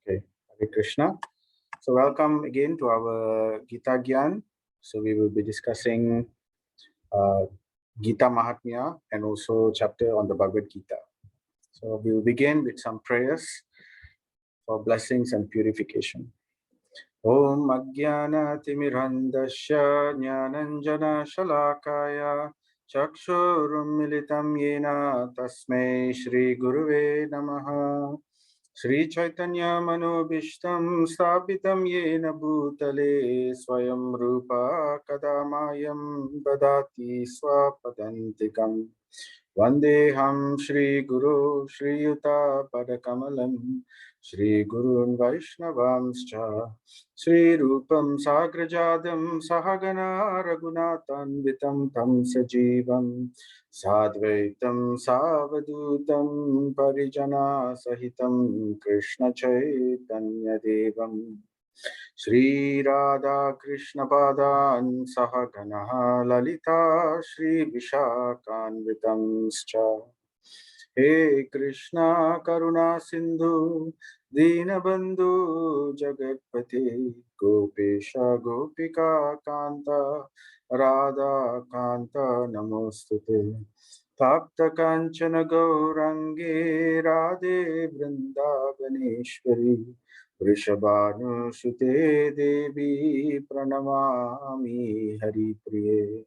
Okay, Hare Krishna. So welcome again to our Gita Gyan. So we will be discussing uh, Gita Mahatmya and also chapter on the Bhagavad Gita. So we will begin with some prayers for blessings and purification. Om Ajnana Timirandasya Jnananjana Shalakaya Chakshurum Militam Yena Tasmai Shri Guruve Namaha. Shri Chaitanya Manobishtam Sthapitam Yena Bhutale Swayam Rupa Kadamayam Dadati Swapadantikam Vandeham Shri Guru Shri Yuta Padakamalam Shri Gurun Vaishnavamscha Shri Rupam Sagrajadam Sahagana Raghunathanvitam Tam Sajivam Sadvaitam Savadutam Parijana Sahitam Krishna Chaitanya Devam Shri Radha Krishna Padan Sahagana Lalita Shri Vishakhanvitamscha He Krishna Karuna Sindhu Dinabandhu Jagatpate Gopesha Gopika Kanta Radha Kanta Namostute Tapta Kanchana Gaurange Radhe Vrindavaneshwari Vrishabhanu Sute Devi Pranamami Hari Priye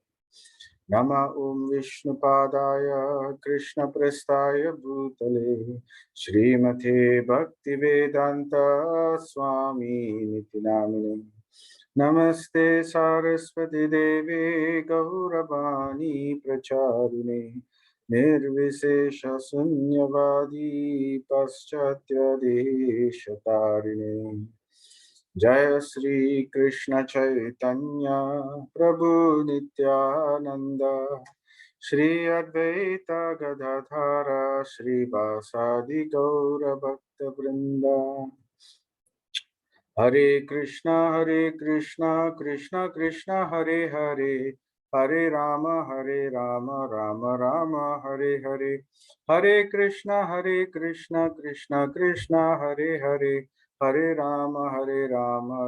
Nama Om Vishnu Padaya Krishna Prestaya Bhutale Srimate Bhakti Vedanta Swami Niti Namine Namaste Saraswati Devi Gauravani Pracharine Nirvisesha Sunyavadi Paschatya Deshatarine Jaya Sri Krishna Chaitanya Prabhu Nityananda Shri Advaita Gadadhara Shri Vasadi Gaura Bhakta Vrinda Hare Krishna Krishna Krishna Hare Hare Hare Rama Rama Rama Hare Hare Hare Krishna Krishna Krishna Hare Hare Hare Rama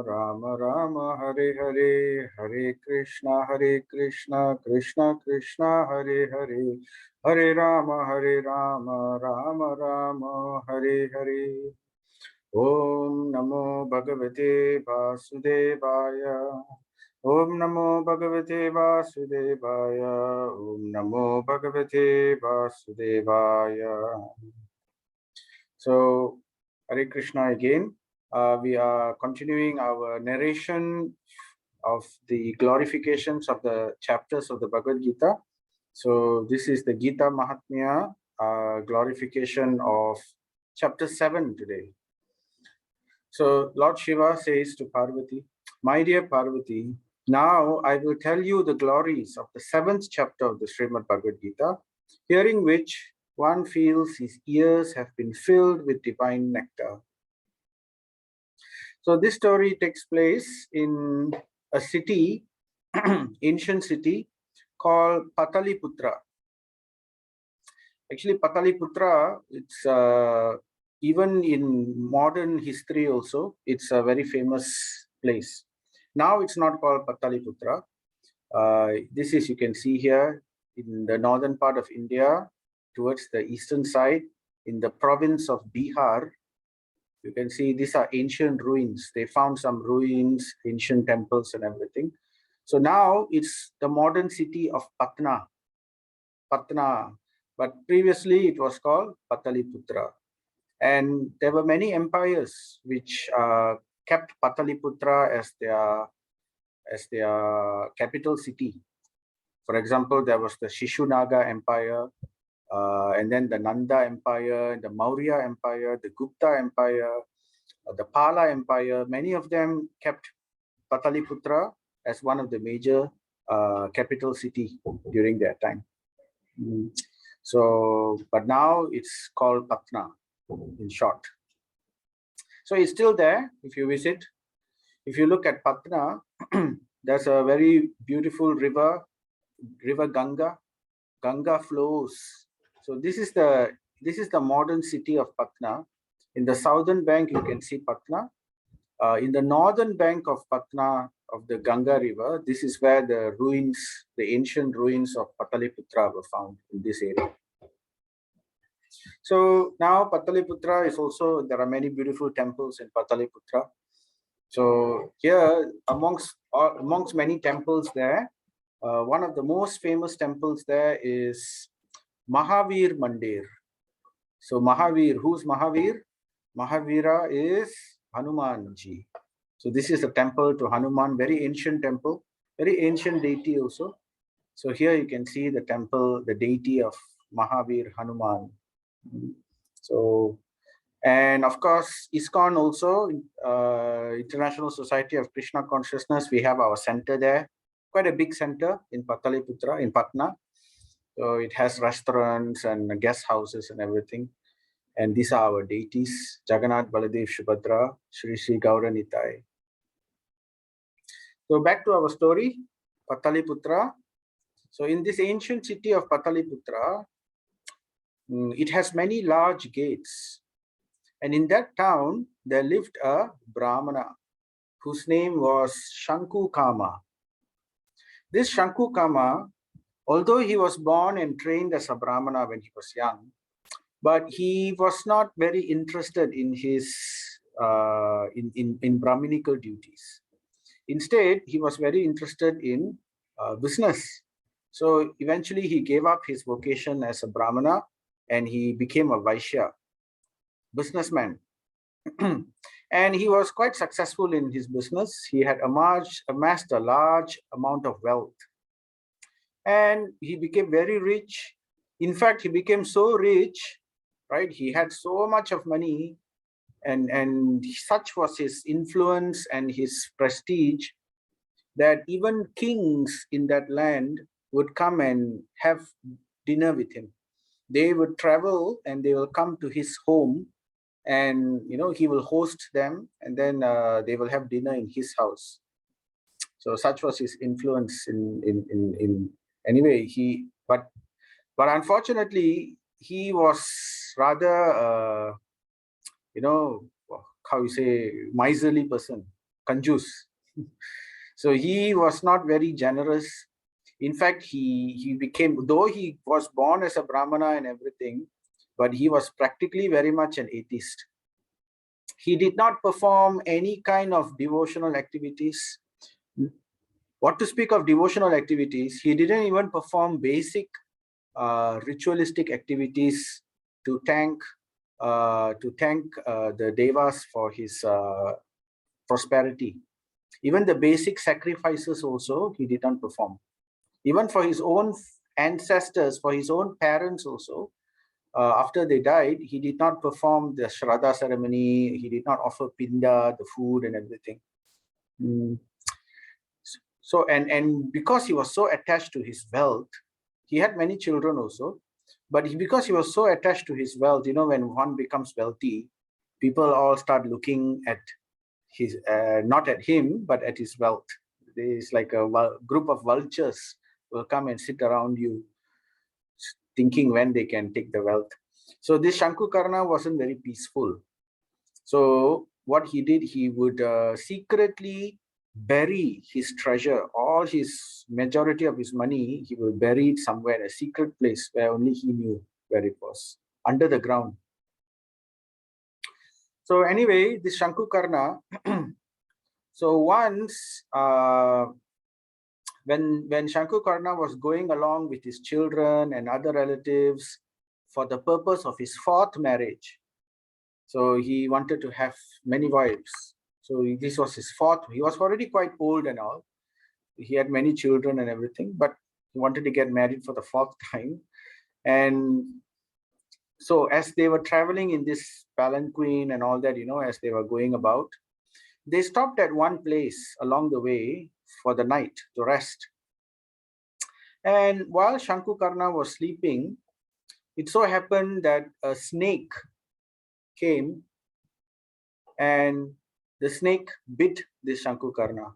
Rama Rama Hare Hare Hare Krishna Krishna Krishna Hare Hare Hare Rama Rama Rama Hare Hare Om Namo Bhagavate Vasudevaya Om Namo Bhagavate Vasudevaya Om Namo Bhagavate Vasudevaya. So, Hare Krishna again. We are continuing our narration of the glorifications of the chapters of the Bhagavad Gita. So, this is the Gita Mahatmya glorification of chapter 7 today. So Lord Shiva says to Parvati, my dear Parvati, now I will tell you the glories of the 7th chapter of the Srimad Bhagavad Gita, hearing which one feels his ears have been filled with divine nectar. So this story takes place in a city, ancient city called Pataliputra. Actually, Pataliputra, it's even in modern history also, it's a very famous place. Now it's not called Pataliputra. This is, you can see here, in the northern part of India, towards the eastern side, in the province of Bihar. You can see these are ancient ruins. They found some ruins, ancient temples and everything. So now it's the modern city of Patna. But previously it was called Pataliputra. And there were many empires which kept Pataliputra as their capital city. For example, there was the Shishunaga Empire, and then the Nanda Empire, the Maurya Empire, the Gupta Empire, the Pala Empire. Many of them kept Pataliputra as one of the major capital city during their time. So, but now it's called Patna in short. So it's still there if you visit. If you look at Patna, there's a very beautiful river Ganga. Ganga flows. So this is the modern city of Patna. In the southern bank, you can see Patna. In the northern bank of Patna, of the Ganga river, this is where the ruins, the ancient ruins of Pataliputra were found in this area. So now Pataliputra is also, there are many beautiful temples in Pataliputra. So here, amongst many temples there, one of the most famous temples there is Mahavir Mandir. So Mahavir, who's Mahavir? Mahavira is Hanumanji. So this is a temple to Hanuman, very ancient temple, very ancient deity also. So here you can see the temple, the deity of Mahavir Hanuman. So, and of course, ISKCON also, International Society of Krishna Consciousness, we have our center there, quite a big center in Pataliputra, in Patna. So it has restaurants and guest houses and everything. And these are our deities, Jagannath, Baladev, Subhadra, Sri Sri Gauranitai. So back to our story, Pataliputra. So in this ancient city of Pataliputra, it has many large gates. And in that town, there lived a Brahmana whose name was Shankukama. This Shankukama, although he was born and trained as a Brahmana when he was young, but he was not very interested in his in Brahminical duties. Instead, he was very interested in business. So eventually he gave up his vocation as a Brahmana and he became a Vaishya, businessman. And he was quite successful in his business. He had amassed a large amount of wealth. And he became very rich. In fact, he became so rich, right? He had so much of money, and such was his influence and his prestige that even kings in that land would come and have dinner with him. They would travel and they will come to his home, and he will host them, and then they will have dinner in his house. So such was his influence in anyway. But unfortunately he was rather how you say, miserly person, kanjus. So he was not very generous. In fact, he became, though he was born as a Brahmana and everything, but he was practically very much an atheist. He did not perform any kind of devotional activities. What to speak of devotional activities? He didn't even perform basic ritualistic activities to thank the devas for his prosperity. Even the basic sacrifices also he did not perform. Even for his own ancestors, for his own parents also, after they died, he did not perform the Shraddha ceremony. He did not offer pinda, the food and everything. So, and because he was so attached to his wealth, he had many children also, but because he was so attached to his wealth, when one becomes wealthy, people all start looking at his, not at him, but at his wealth. There's like a group of vultures will come and sit around you, thinking when they can take the wealth. So this Shankukarna wasn't very peaceful. So what he did, he would secretly bury his treasure, all his majority of his money, he will bury it somewhere, a secret place where only he knew where it was, under the ground. So anyway, this Shankukarna, so once when Shankukarna was going along with his children and other relatives for the purpose of his fourth marriage, so he wanted to have many wives. So this was his fourth. He was already quite old and all. He had many children and everything, but he wanted to get married for the fourth time. And so as they were traveling in this palanquin and all that, as they were going about, they stopped at one place along the way for the night to rest. And while Shankukarna was sleeping, it so happened that a snake came and the snake bit this Shankukarna.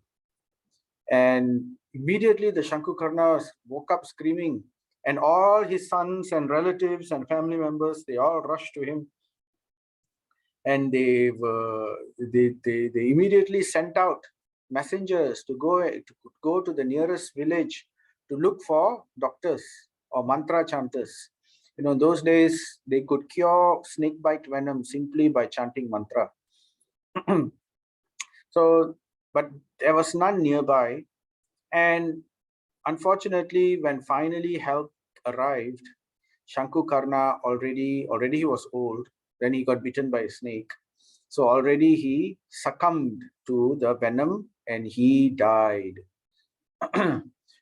And immediately the Shankukarna woke up screaming, and all his sons and relatives and family members, they all rushed to him. and they immediately sent out messengers to go to the nearest village to look for doctors or mantra chanters. Those days they could cure snake bite venom simply by chanting mantra. So, but there was none nearby, and unfortunately, when finally help arrived, Shankukarna already he was old. Then he got bitten by a snake. So already he succumbed to the venom and he died.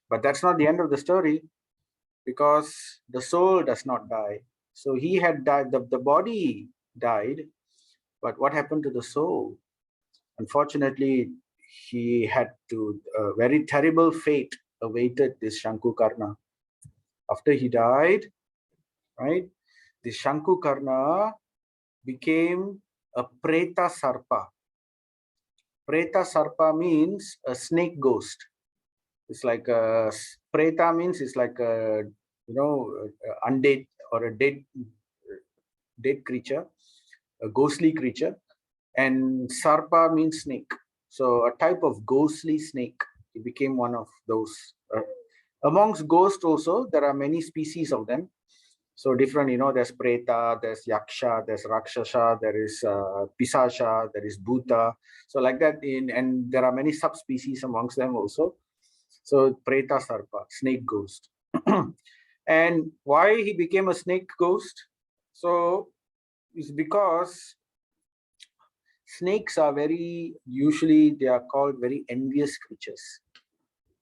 But that's not the end of the story, because the soul does not die. So he had died, the body died, but what happened to the soul? Unfortunately, he had to, a very terrible fate awaited this Shankukarna. After he died, right, the Shankukarna became a Preta Sarpa. Preta Sarpa means a snake ghost. It's like a Preta means it's like a undead or a dead creature, a ghostly creature, and Sarpa means snake. So a type of ghostly snake. He became one of those. Amongst ghosts also, there are many species of them. So different, there's Preta, there's Yaksha, there's Rakshasa, there is Pisasha, there is Bhuta. So like that, and there are many subspecies amongst them also. So Preta Sarpa, snake ghost. And why he became a snake ghost? So it's because snakes are usually they are called very envious creatures.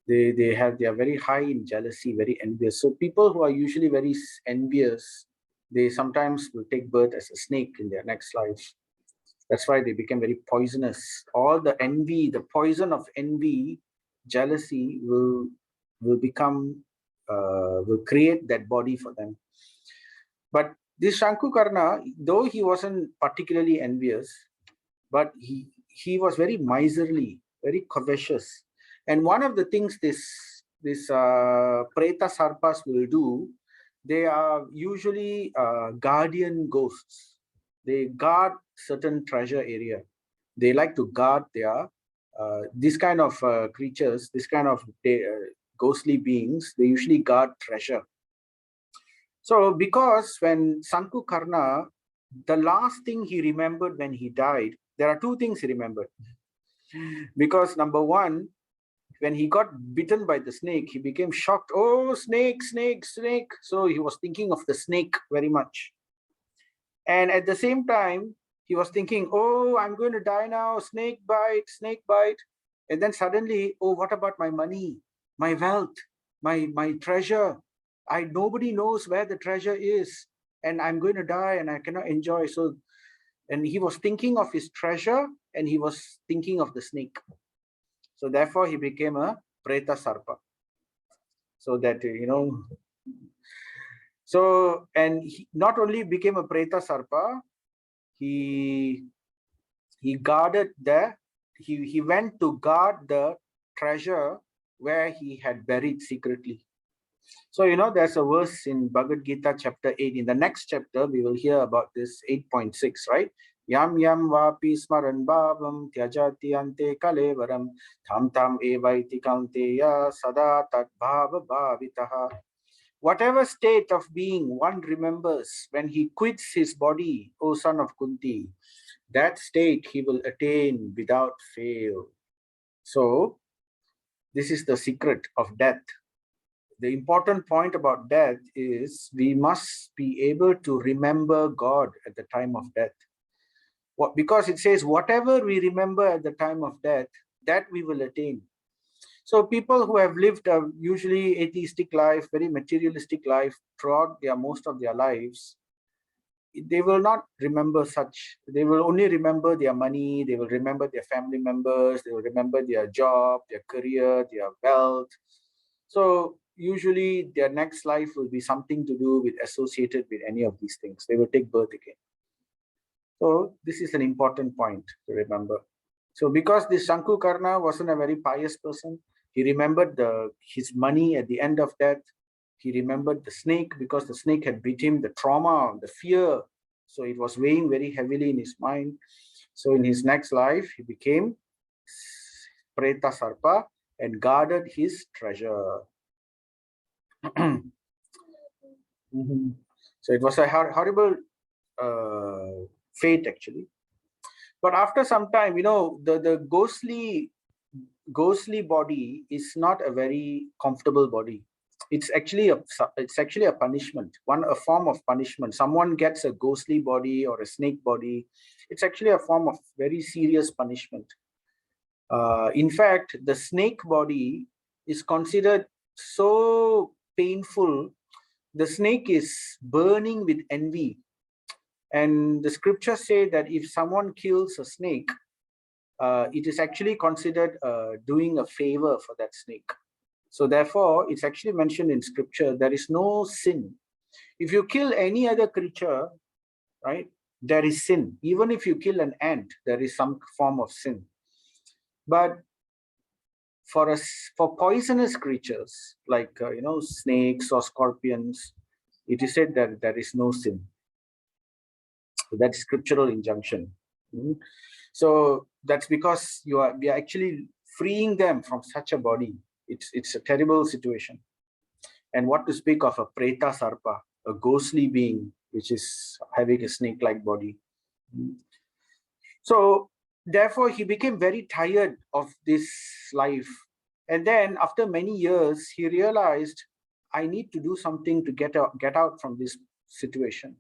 They are very high in jealousy, very envious. So people who are usually very envious, they sometimes will take birth as a snake in their next life. That's why they become very poisonous. All the envy, the poison of envy, jealousy will create that body for them. But this Shankukarna, though he wasn't particularly envious, but he was very miserly, very covetous. And one of the things this Preta Sarpas will do, they are usually guardian ghosts. They guard certain treasure area. They like to guard their this kind of creatures, this kind of ghostly beings. They usually guard treasure. So because when Sankukarna, the last thing he remembered when he died, there are two things he remembered. Because number one, when he got bitten by the snake, he became shocked. Oh, snake, snake, snake. So he was thinking of the snake very much. And at the same time, he was thinking, oh, I'm going to die now. Snake bite, snake bite. And then suddenly, oh, what about my money, my wealth, my treasure? Nobody knows where the treasure is. And I'm going to die and I cannot enjoy. So, and he was thinking of his treasure and he was thinking of the snake. So therefore, he became a Preta Sarpa. So that, so, and he not only became a Preta Sarpa, he guarded he went to guard the treasure where he had buried secretly. So, there's a verse in Bhagavad Gita chapter 8. In the next chapter, we will hear about this 8.6, right? Yam yam vapi smaran bhavam tyajati ante kalevaram tham tham evaiti kaunteya sada tat bhava bhavitaha. Whatever state of being one remembers when he quits his body, O son of Kunti, that state he will attain without fail. So, this is the secret of death. The important point about death is we must be able to remember God at the time of death. Because it says, whatever we remember at the time of death, that we will attain. So people who have lived a usually atheistic life, very materialistic life throughout most of their lives, they will not remember such. They will only remember their money, they will remember their family members, they will remember their job, their career, their wealth. So usually their next life will be something to do with associated with any of these things. They will take birth again. So this is an important point to remember. So because this Shankukarna wasn't a very pious person, he remembered his money at the end of death. He remembered the snake because the snake had bit him, the trauma, the fear So it was weighing very heavily in his mind. So in his next life, he became Preta Sarpa and guarded his treasure. So it was a horrible fate, actually. But after some time, the ghostly body is not a very comfortable body. It's actually a punishment, a form of punishment. Someone gets a ghostly body or a snake body, it's actually a form of very serious punishment. In fact, the snake body is considered so painful. The snake is burning with envy, and the scriptures say that if someone kills a snake, it is actually considered doing a favor for that snake. So therefore, it's actually mentioned in scripture, there is no sin. If you kill any other creature, right, there is sin. Even if you kill an ant, there is some form of sin. But for poisonous creatures like snakes or scorpions, it is said that there is no sin. So that's scriptural injunction. So that's because we are actually freeing them from such a body. It's a terrible situation. And what to speak of a Preta Sarpa, a ghostly being which is having a snake-like body. So therefore, he became very tired of this life. And then after many years, he realized, I need to do something to get out from this situation.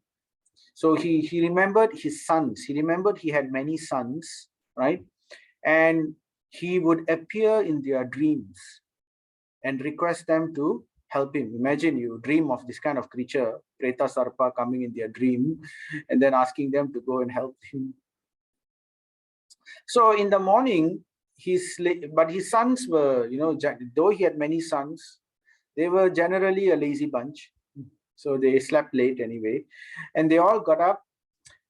So he remembered his sons. He remembered he had many sons, right? And he would appear in their dreams and request them to help him. Imagine you dream of this kind of creature, Preta Sarpa, coming in their dream and then asking them to go and help him. So in the morning, but his sons were, though he had many sons, they were generally a lazy bunch. So they slept late anyway. And they all got up,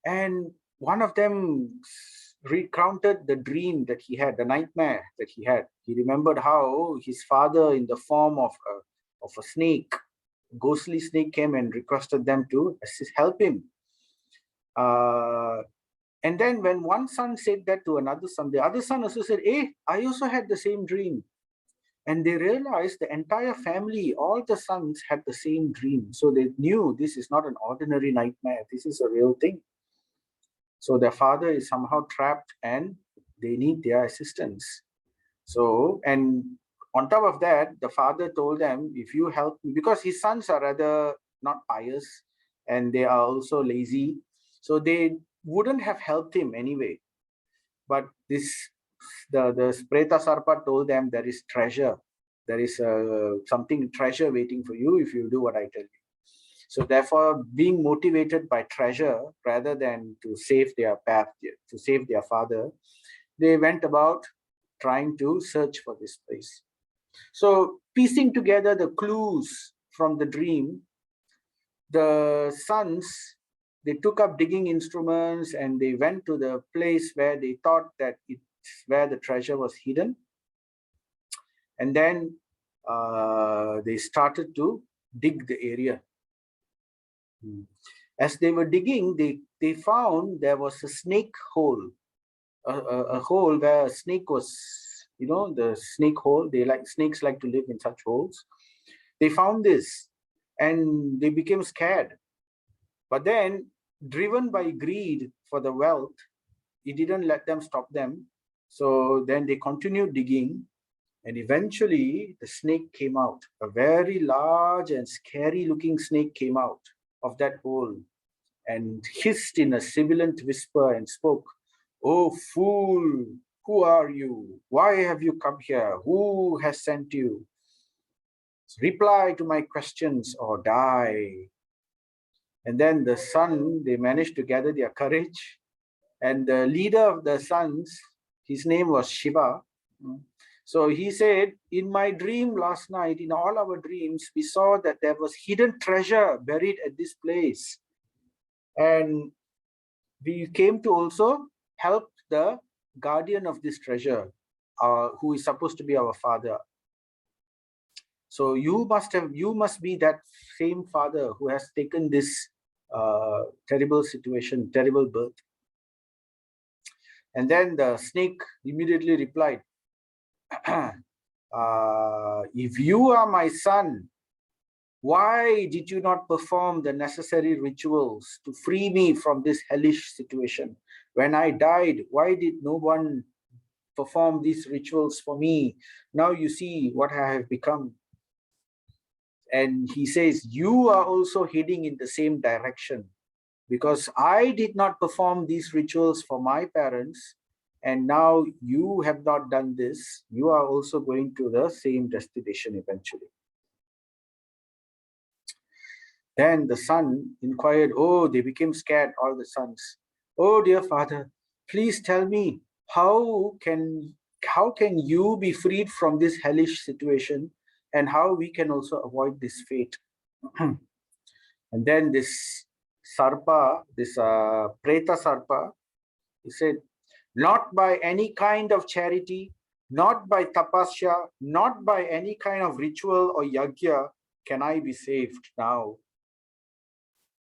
and one of them recounted the dream that he had, the nightmare that he had. He remembered how his father, in the form of a snake, ghostly snake, came and requested them to help him. And then when one son said that to another son, the other son also said, hey, I also had the same dream. And they realized the entire family, all the sons had the same dream. So they knew this is not an ordinary nightmare. This is a real thing. So their father is somehow trapped and they need their assistance. So, and on top of that, the father told them, if you help me, because his sons are rather not pious and they are also lazy. So they wouldn't have helped him anyway. But the Preta Sarpa told them there is treasure. There is something treasure waiting for you if you do what I tell you. So therefore, being motivated by treasure rather than to save their path, to save their father, they went about trying to search for this place. So piecing together the clues from the dream, the sons, they took up digging instruments and they went to the place where they thought that it's where the treasure was hidden. And then they started to dig the area. As they were digging, they found there was a snake hole, a hole where a snake was, the snake hole. Snakes like to live in such holes. They found this and they became scared. But then, driven by greed for the wealth, it didn't let them stop them. So then they continued digging, and eventually the snake came out. A very large and scary looking snake came out of that hole and hissed in a sibilant whisper and spoke, "Oh fool, who are you? Why have you come here? Who has sent you? Reply to my questions or die." And then the son, they managed to gather their courage. And the leader of the sons, his name was Shiva. So he said, in my dream last night, in all our dreams, we saw that there was hidden treasure buried at this place. And we came to also help the guardian of this treasure, who is supposed to be our father. So you must be that same father who has taken this terrible situation, terrible birth. And then the snake immediately replied, if you are my son, why did you not perform the necessary rituals to free me from this hellish situation? When I died, why did no one perform these rituals for me? Now you see what I have become. And he says, you are also heading in the same direction, because I did not perform these rituals for my parents, and now you have not done this. You are also going to the same destination eventually. Then the son inquired, oh, they became scared, all the sons. Oh, dear father, please tell me, how can you be freed from this hellish situation, and how we can also avoid this fate? And then this Sarpa, this Preta Sarpa, he said, not by any kind of charity, not by tapasya, not by any kind of ritual or yajna can I be saved now.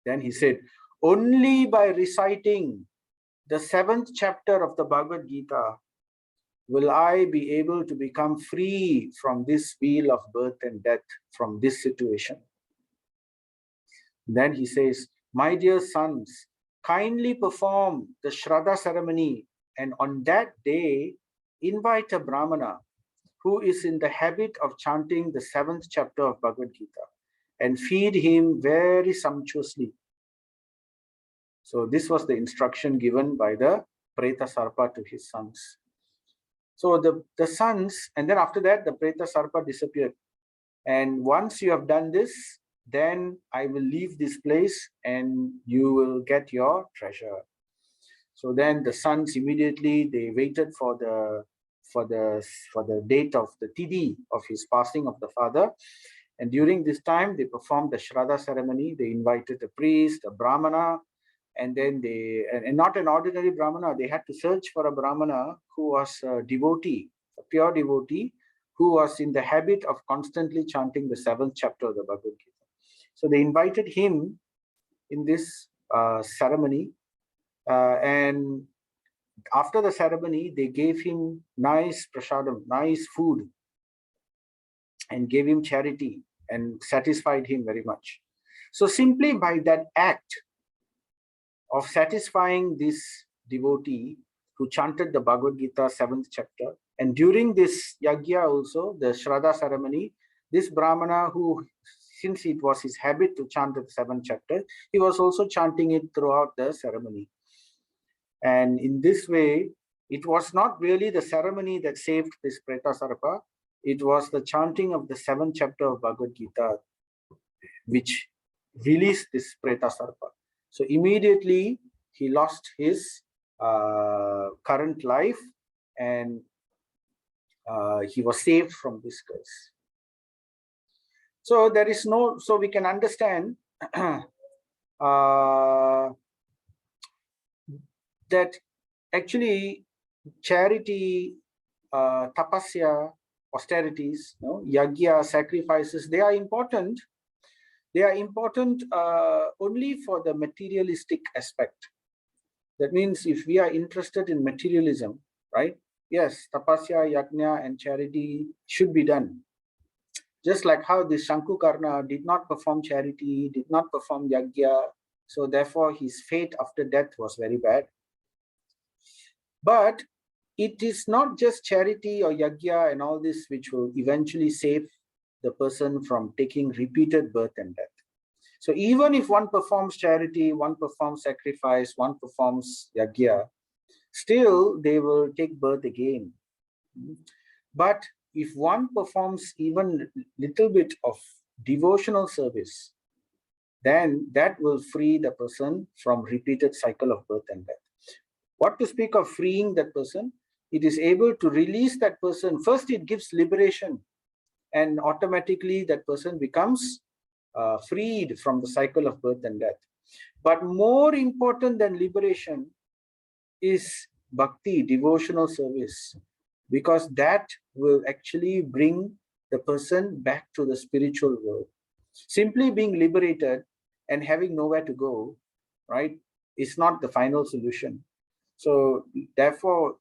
Then he said, only by reciting the 7th chapter of the Bhagavad Gita will I be able to become free from this wheel of birth and death, from this situation. Then he says, my dear sons, kindly perform the Shraddha ceremony, and on that day, invite a Brahmana who is in the habit of chanting the 7th chapter of Bhagavad Gita, and feed him very sumptuously. So this was the instruction given by the Preta Sarpa to his sons. So the sons, and then after that, the Preta Sarpa disappeared. And once you have done this, then I will leave this place and you will get your treasure. So then the sons immediately, they waited for the date of the Tithi of his passing of the father. And during this time, they performed the Shraddha ceremony. They invited a priest, a Brahmana, and then and not an ordinary Brahmana, they had to search for a Brahmana who was a devotee, a pure devotee, who was in the habit of constantly chanting the 7th chapter of the Bhagavad Gita. So they invited him in this ceremony, and after the ceremony, they gave him nice prasadam, nice food, and gave him charity and satisfied him very much. So simply by that act of satisfying this devotee who chanted the Bhagavad Gita 7th chapter, and during this yajna also, the Shraddha ceremony, this Brahmana who, since it was his habit to chant the 7th chapter, he was also chanting it throughout the ceremony. And in this way, it was not really the ceremony that saved this Preta Sarpa, it was the chanting of the 7th chapter of Bhagavad Gita which released this Preta Sarpa. So immediately he lost his current life, and he was saved from this curse. So there is no, so we can understand that actually charity, tapasya, austerities, yajna, sacrifices, they are important. They are important only for the materialistic aspect. That means if we are interested in materialism, right? Yes, tapasya, yajna, and charity should be done. Just like how this Shankukarna did not perform charity, did not perform yajna, so therefore his fate after death was very bad. But it is not just charity or yajna and all this which will eventually save the person from taking repeated birth and death. So even if one performs charity, one performs sacrifice, one performs yajna, still they will take birth again. But if one performs even little bit of devotional service, then that will free the person from repeated cycle of birth and death. What to speak of freeing that person? It is able to release that person. First, it gives liberation, and automatically that person becomes freed from the cycle of birth and death. But more important than liberation is bhakti, devotional service, because that will actually bring the person back to the spiritual world. Simply being liberated and having nowhere to go, right, is not the final solution. So therefore,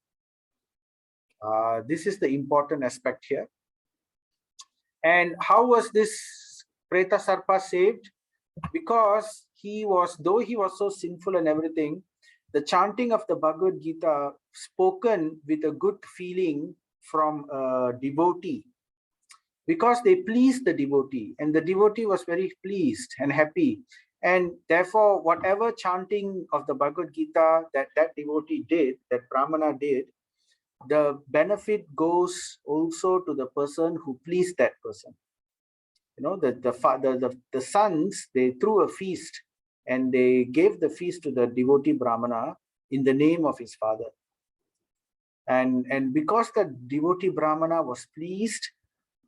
this is the important aspect here. And how was this Preta Sarpa saved? Because though he was so sinful and everything, the chanting of the Bhagavad Gita spoken with a good feeling from a devotee, because they pleased the devotee, and the devotee was very pleased and happy. And therefore, whatever chanting of the Bhagavad Gita that devotee did, that Brahmana did, the benefit goes also to the person who pleased that person. You know, the sons, they threw a feast and they gave the feast to the devotee Brahmana in the name of his father. And because the devotee Brahmana was pleased,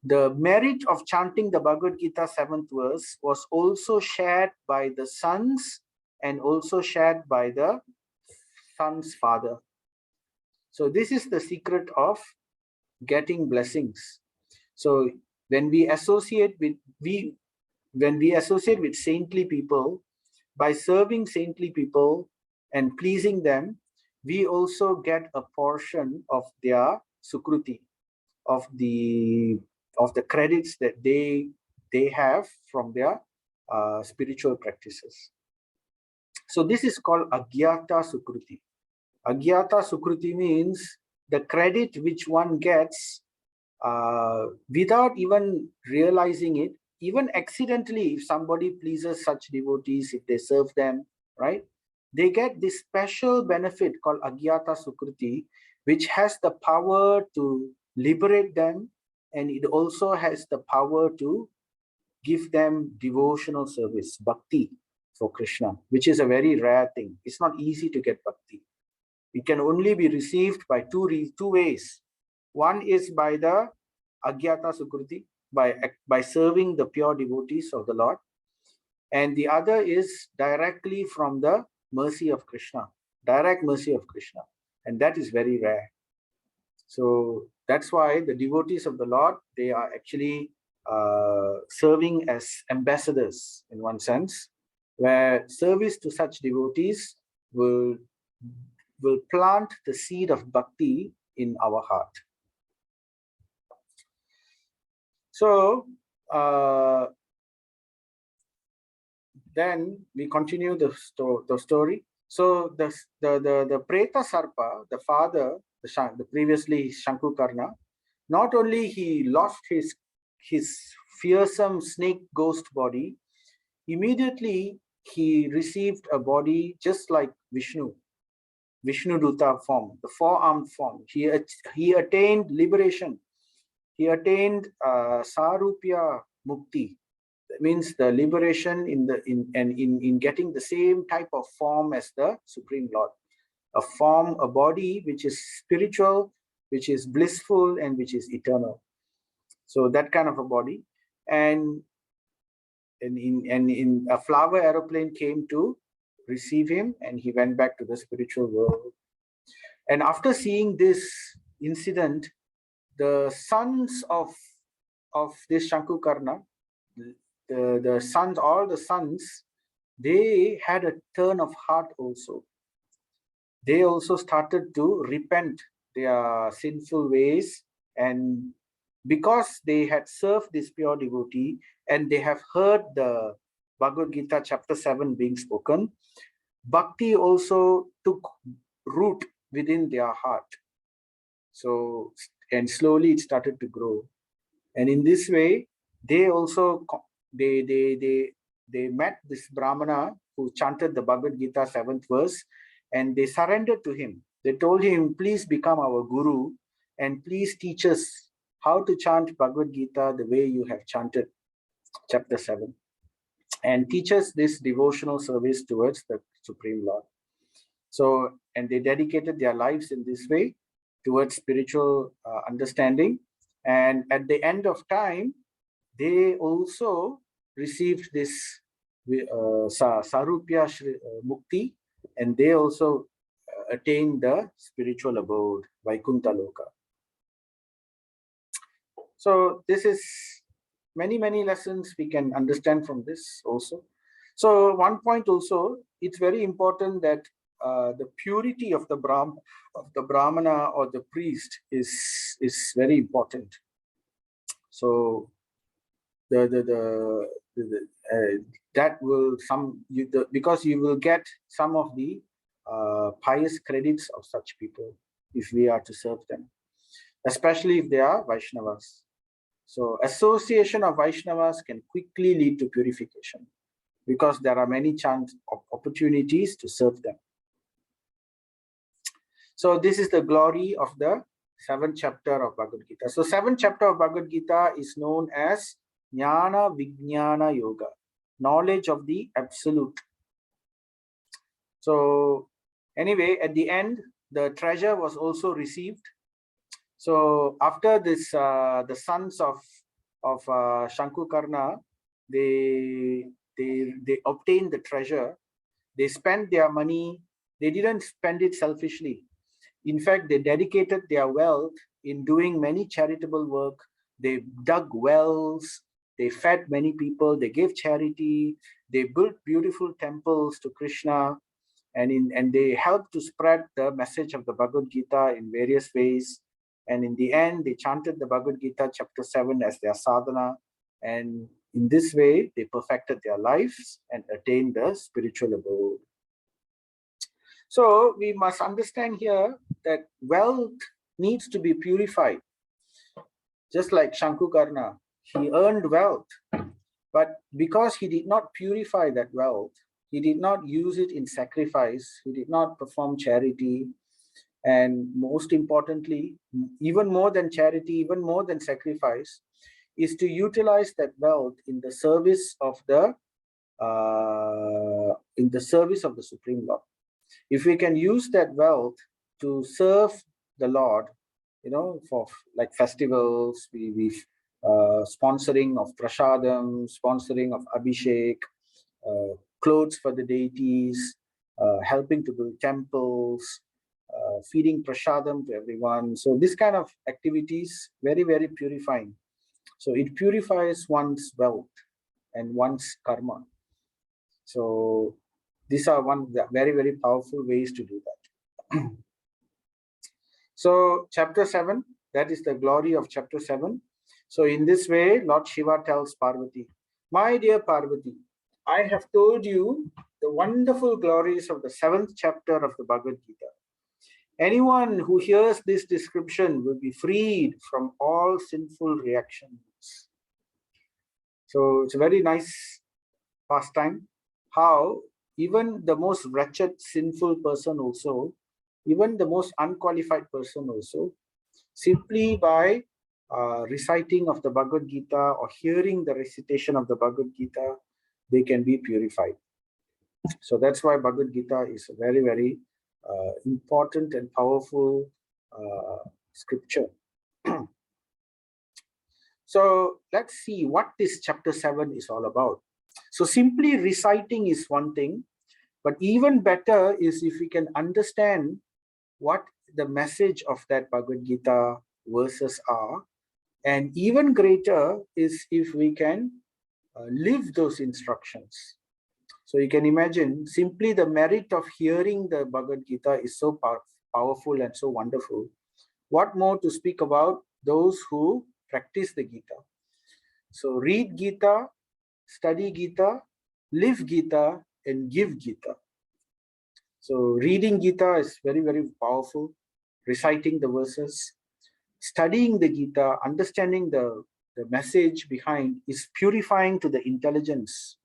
the merit of chanting the Bhagavad Gita 7th verse was also shared by the sons and also shared by the son's father. So this is the secret of getting blessings. So when we associate with saintly people, by serving saintly people and pleasing them, we also get a portion of their sukruti, of the credits that they have from their spiritual practices. So this is called agyata sukruti. Agyata sukruti means the credit which one gets without even realizing it, even accidentally. If somebody pleases such devotees, if they serve them, right, they get this special benefit called agyata sukruti, which has the power to liberate them, and it also has the power to give them devotional service, bhakti for Krishna, which is a very rare thing. It's not easy to get bhakti. It can only be received by two ways. One is by the agyata sukruti, by serving the pure devotees of the Lord, and the other is directly from the mercy of Krishna, direct mercy of Krishna, and that is very rare. So that's why the devotees of the Lord, they are actually serving as ambassadors in one sense, where service to such devotees will plant the seed of bhakti in our heart. So then we continue the story. So the Preta Sarpa, the father, the previously Shankukarna, not only he lost his fearsome snake ghost body, immediately he received a body just like Vishnu Duta form, the four-armed form. He attained liberation. He attained Sarupya Mukti. That means the liberation in getting the same type of form as the Supreme Lord. A body which is spiritual, which is blissful, and which is eternal. So that kind of a body. And in a flower aeroplane came to receive him, and he went back to the spiritual world. And after seeing this incident, the sons of this Shankukarna, the sons, all the sons, they had a turn of heart also. They also started to repent their sinful ways, and because they had served this pure devotee and they have heard the Bhagavad Gita chapter 7 being spoken, bhakti also took root within their heart. So, and slowly it started to grow. And in this way, they also they met this Brahmana who chanted the Bhagavad Gita 7th verse, and they surrendered to him. They told him, please become our guru and please teach us how to chant Bhagavad Gita the way you have chanted chapter 7, and teach us this devotional service towards the Supreme Lord. So, and they dedicated their lives in this way towards spiritual understanding. And at the end of time, they also received this Sarupya Mukti, and they also attained the spiritual abode, Vaikuntha Loka. So this is many lessons we can understand from this also. So one point also, it's very important that the purity of the Brahmana or the priest is very important. So that will because you will get some of the pious credits of such people if we are to serve them, especially if they are Vaishnavas. So association of Vaishnavas can quickly lead to purification because there are many opportunities to serve them. So this is the glory of the 7th chapter of Bhagavad Gita. So 7th chapter of Bhagavad Gita is known as Jnana Vijnana Yoga, knowledge of the absolute. So anyway, at the end, the treasure was also received. So after this, the sons of Shankukarna, they obtained the treasure. They spent their money. They didn't spend it selfishly. In fact, they dedicated their wealth in doing many charitable work. They dug wells. They fed many people. They gave charity. They built beautiful temples to Krishna, and they helped to spread the message of the Bhagavad Gita in various ways. And in the end, they chanted the Bhagavad Gita chapter 7 as their sadhana. And in this way, they perfected their lives and attained the spiritual abode. So we must understand here that wealth needs to be purified. Just like Shankukarna, he earned wealth, but because he did not purify that wealth, he did not use it in sacrifice, he did not perform charity, and most importantly, even more than charity, even more than sacrifice, is to utilize that wealth in the service of the Supreme Lord. If we can use that wealth to serve the Lord, for like festivals, we sponsoring of prasadam, sponsoring of abhishek, clothes for the deities, helping to build temples, feeding prasadam to everyone. So this kind of activities, very, very purifying. So it purifies one's wealth and one's karma. So these are one of the very, very powerful ways to do that. So chapter 7, that is the glory of chapter 7. So in this way, Lord Shiva tells Parvati, my dear Parvati, I have told you the wonderful glories of the 7th chapter of the Bhagavad Gita. Anyone who hears this description will be freed from all sinful reactions. So it's a very nice pastime, how even the most wretched, sinful person also, even the most unqualified person also, simply by reciting of the Bhagavad Gita or hearing the recitation of the Bhagavad Gita, they can be purified. So that's why Bhagavad Gita is a very, very important and powerful scripture. So let's see what this chapter 7 is all about. So simply reciting is one thing, but even better is if we can understand what the message of that Bhagavad Gita verses are, and even greater is if we can live those instructions. So you can imagine simply the merit of hearing the Bhagavad Gita is so powerful and so wonderful. What more to speak about those who practice the Gita? So read Gita, study Gita, live Gita, and give Gita. So reading Gita is very, very powerful. Reciting the verses, studying the Gita, understanding the message behind is purifying to the intelligence.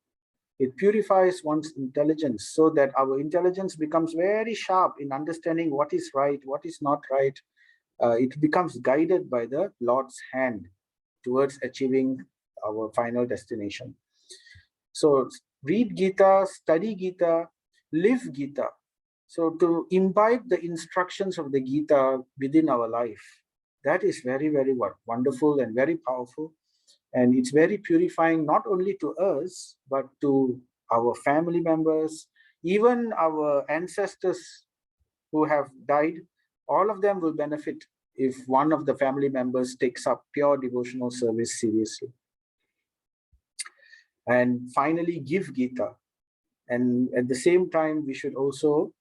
It purifies one's intelligence so that our intelligence becomes very sharp in understanding what is right, what is not right. It becomes guided by the Lord's hand towards achieving our final destination. So read Gita, study Gita, live Gita. So to imbibe the instructions of the Gita within our life, that is very, very wonderful and very powerful. And it's very purifying, not only to us, but to our family members, even our ancestors who have died. All of them will benefit if one of the family members takes up pure devotional service seriously. And finally, give Gita. And at the same time, we should also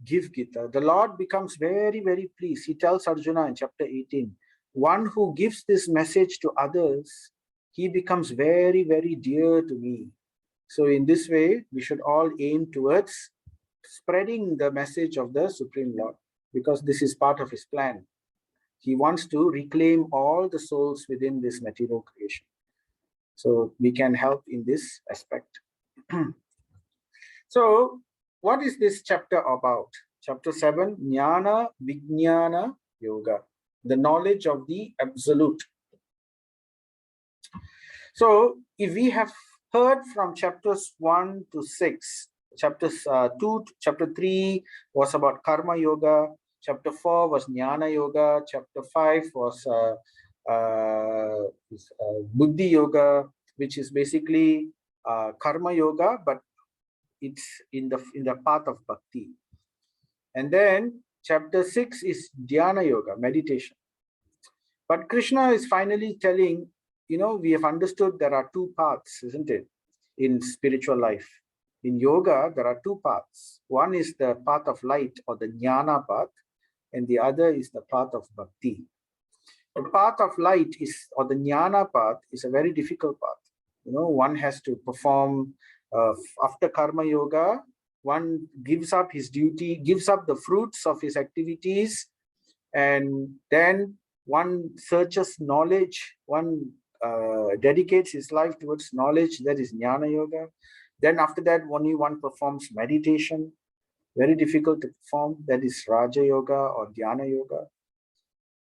give Gita. The Lord becomes very, very pleased. He tells Arjuna in chapter 18, one who gives this message to others, he becomes very, very dear to me. So in this way, we should all aim towards spreading the message of the Supreme Lord, because this is part of his plan. He wants to reclaim all the souls within this material creation. So we can help in this aspect. So what is this chapter about? Chapter 7, Jnana Vijnana Yoga, the knowledge of the absolute. So if we have heard from chapters 1 to 6, chapters 3 was about Karma Yoga, chapter 4 was Jnana Yoga, chapter 5 was Buddhi Yoga, which is basically Karma Yoga, but it's in the path of Bhakti. And then chapter 6 is Dhyana Yoga, meditation. But Krishna is finally telling, we have understood there are two paths, isn't it, in spiritual life. In yoga, there are two paths. One is the path of light, or the jnana path, and the other is the path of bhakti. The path of light or the jnana path is a very difficult path. One has to perform, after karma yoga, one gives up his duty, gives up the fruits of his activities, and then one searches knowledge, one dedicates his life towards knowledge, that is jnana yoga. Then after that, only one performs meditation, very difficult to perform, that is raja yoga or dhyana yoga.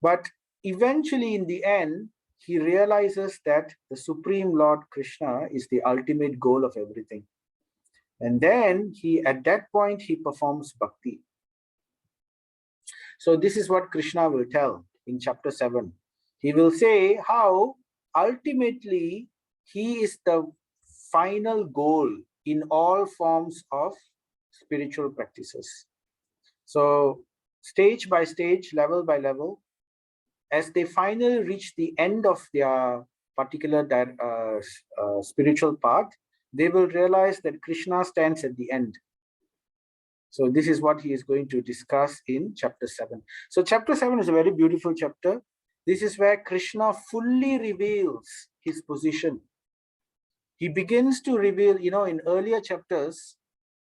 But eventually in the end, he realizes that the Supreme Lord Krishna is the ultimate goal of everything. And then at that point, he performs bhakti. So this is what Krishna will tell in chapter 7. He will say how ultimately he is the final goal in all forms of spiritual practices. So stage by stage, level by level, as they finally reach the end of their particular spiritual path, they will realize that Krishna stands at the end. So this is what he is going to discuss in chapter 7. So chapter 7 is a very beautiful chapter. This is where Krishna fully reveals his position. He begins to reveal, in earlier chapters,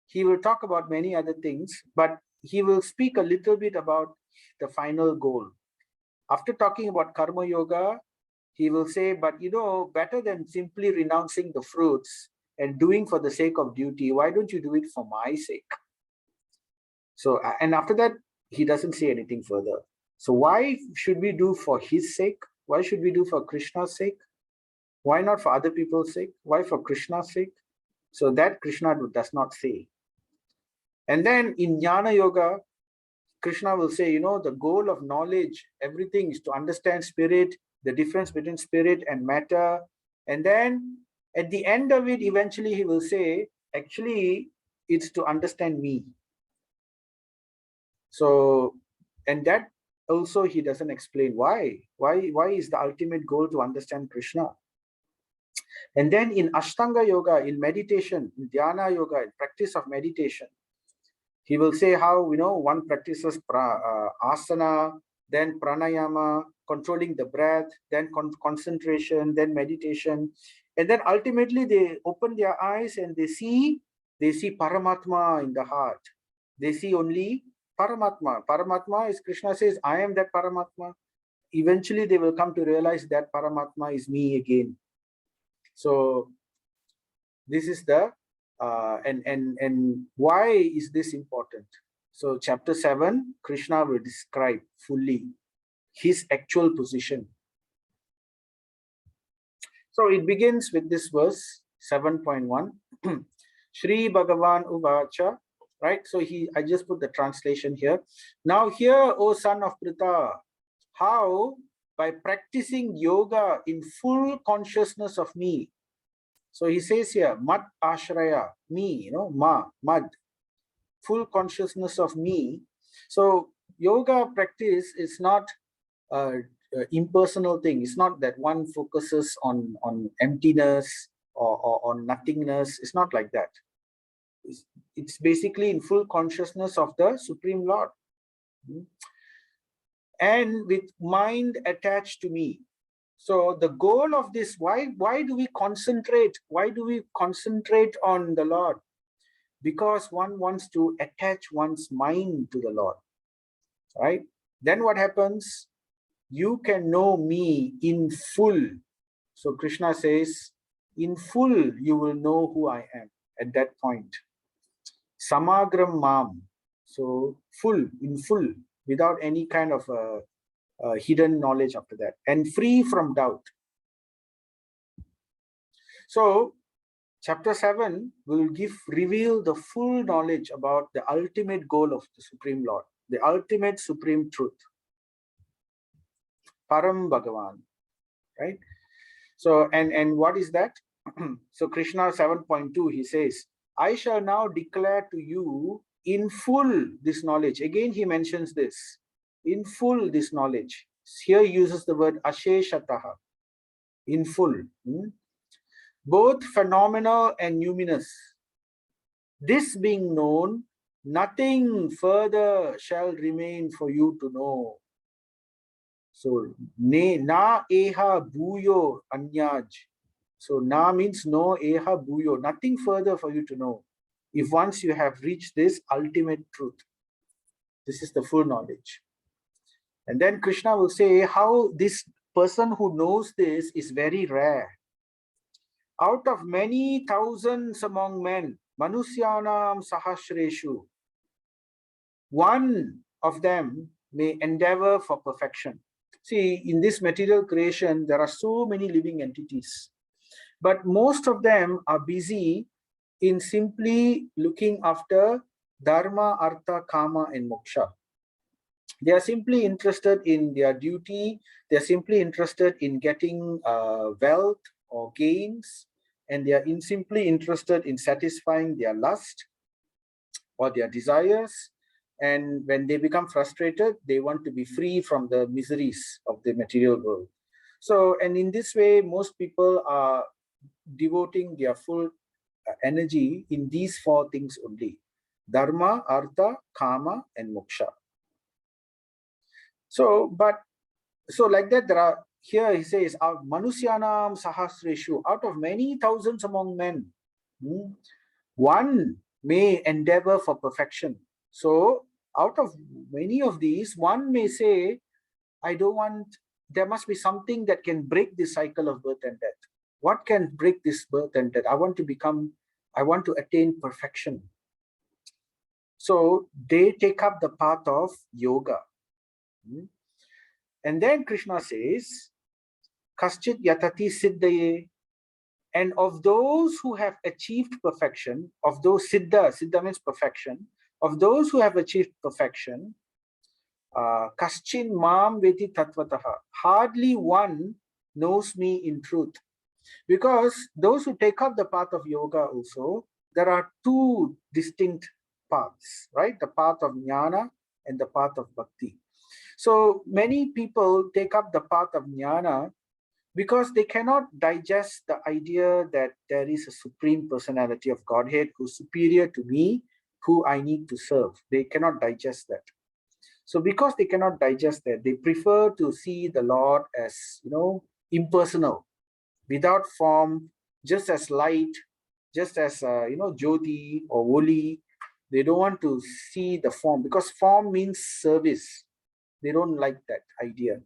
he will talk about many other things, but he will speak a little bit about the final goal. After talking about karma yoga, he will say, but better than simply renouncing the fruits and doing for the sake of duty, why don't you do it for my sake? So, and after that, he doesn't say anything further. So why should we do for his sake? Why should we do for Krishna's sake? Why not for other people's sake? Why for Krishna's sake? So that Krishna does not say. And then in Jnana Yoga, Krishna will say, the goal of knowledge, everything is to understand spirit, the difference between spirit and matter. And then at the end of it, eventually he will say, actually, it's to understand me. So, and that also he doesn't explain why. Why is the ultimate goal to understand Krishna? And then in Ashtanga Yoga, in meditation, in Dhyana Yoga, in practice of meditation, he will say how, one practices asana, then pranayama, controlling the breath, then concentration, then meditation. And then ultimately they open their eyes and they see Paramatma in the heart. They see only Paramatma. Paramatma is, Krishna says, I am that Paramatma. Eventually they will come to realize that Paramatma is me again. So this is the and why is this important? So chapter 7, Krishna will describe fully his actual position. So it begins with this verse 7.1. Shri Bhagavan Uvacha, right? So I just put the translation here. Now hear, O son of Pritha, how by practicing yoga in full consciousness of me. So he says here, Mad Ashraya, me, Mad, full consciousness of me. So yoga practice is not an impersonal thing. It's not that one focuses on emptiness or on nothingness. It's not like that. It's basically in full consciousness of the Supreme Lord. And with mind attached to me. So the goal of this, why do we concentrate? Why do we concentrate on the Lord? Because one wants to attach one's mind to the Lord, right? Then what happens? You can know me in full. So Krishna says, in full, you will know who I am at that point. Samagram mam. So full, in full, without any kind of hidden knowledge after that, and free from doubt. So chapter 7 will reveal the full knowledge about the ultimate goal of the Supreme Lord, the ultimate supreme truth, Param Bhagavan, right? So, and what is that? So Krishna 7.2, he says, I shall now declare to you in full this knowledge. Again, he mentions this, in full this knowledge. Here he uses the word asheshataha, in full. Both phenomenal and numinous. This being known, nothing further shall remain for you to know. So, na eha bhuyo anyaj. So, na means no, eha bhuyo, nothing further for you to know. If once you have reached this ultimate truth, this is the full knowledge. And then Krishna will say how this person who knows this is very rare. Out of many thousands among men, manusyanam sahasreshu, one of them may endeavor for perfection. See, in this material creation, there are so many living entities, but most of them are busy in simply looking after dharma, artha, kama, and moksha. They are simply interested in their duty. They're simply interested in getting wealth or gains, and they are simply interested in satisfying their lust or their desires. And when they become frustrated, they want to be free from the miseries of the material world. So, and in this way, most people are devoting their full energy in these four things only: dharma, artha, kama, and moksha. So, so like that, there are, here he says, manusyanam sahasreshu, out of many thousands among men, one may endeavor for perfection. So out of many of these, one may say, I don't want, there must be something that can break this cycle of birth and death. What can break this birth and death? I want to attain perfection. So they take up the path of yoga. And then Krishna says, Kaschit yatati siddhaye. And of those who have achieved perfection, of those siddha means perfection, of those who have achieved perfection, kaschin mam veti tatvataha, hardly one knows me in truth. Because those who take up the path of yoga also, there are two distinct paths, right? The path of jnana and the path of bhakti. So many people take up the path of jnana because they cannot digest the idea that there is a supreme personality of Godhead who's superior to me, who I need to serve. They cannot digest that. So because they cannot digest that, they prefer to see the Lord as, impersonal, without form, just as light, just as, Jyoti or Woli. They don't want to see the form because form means service. They don't like that idea.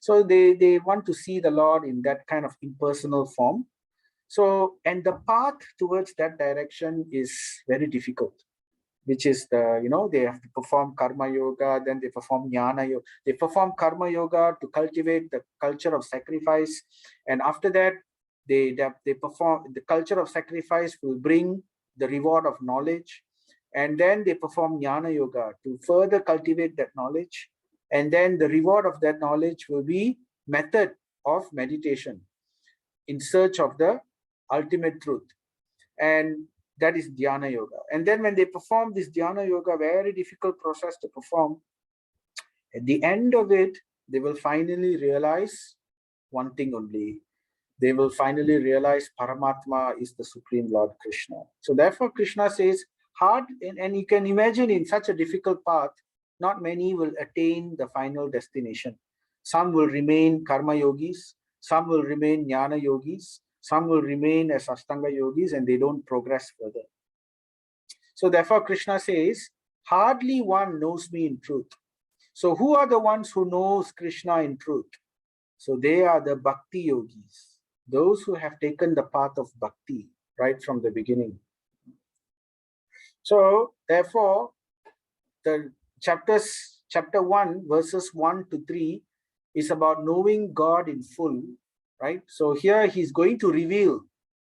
So they want to see the Lord in that kind of impersonal form. So, and the path towards that direction is very difficult, which is they have to perform karma yoga, then they perform jnana yoga. They perform karma yoga to cultivate the culture of sacrifice. And after that, they perform the culture of sacrifice will bring the reward of knowledge. And then they perform jnana yoga to further cultivate that knowledge. And then the reward of that knowledge will be method of meditation in search of the ultimate truth. And that is dhyana yoga. And then when they perform this dhyana yoga, very difficult process to perform, at the end of it, they will finally realize one thing only, they will finally realize Paramatma is the Supreme Lord Krishna. So therefore, Krishna says, hard, and you can imagine in such a difficult path, not many will attain the final destination. Some will remain karma yogis, some will remain jnana yogis, some will remain as Ashtanga yogis, and they don't progress further. So therefore, Krishna says, hardly one knows me in truth. So who are the ones who knows Krishna in truth? So they are the bhakti yogis, those who have taken the path of bhakti right from the beginning. So therefore, the chapter 1, verses 1 to 3 is about knowing God in full, right? So here he's going to reveal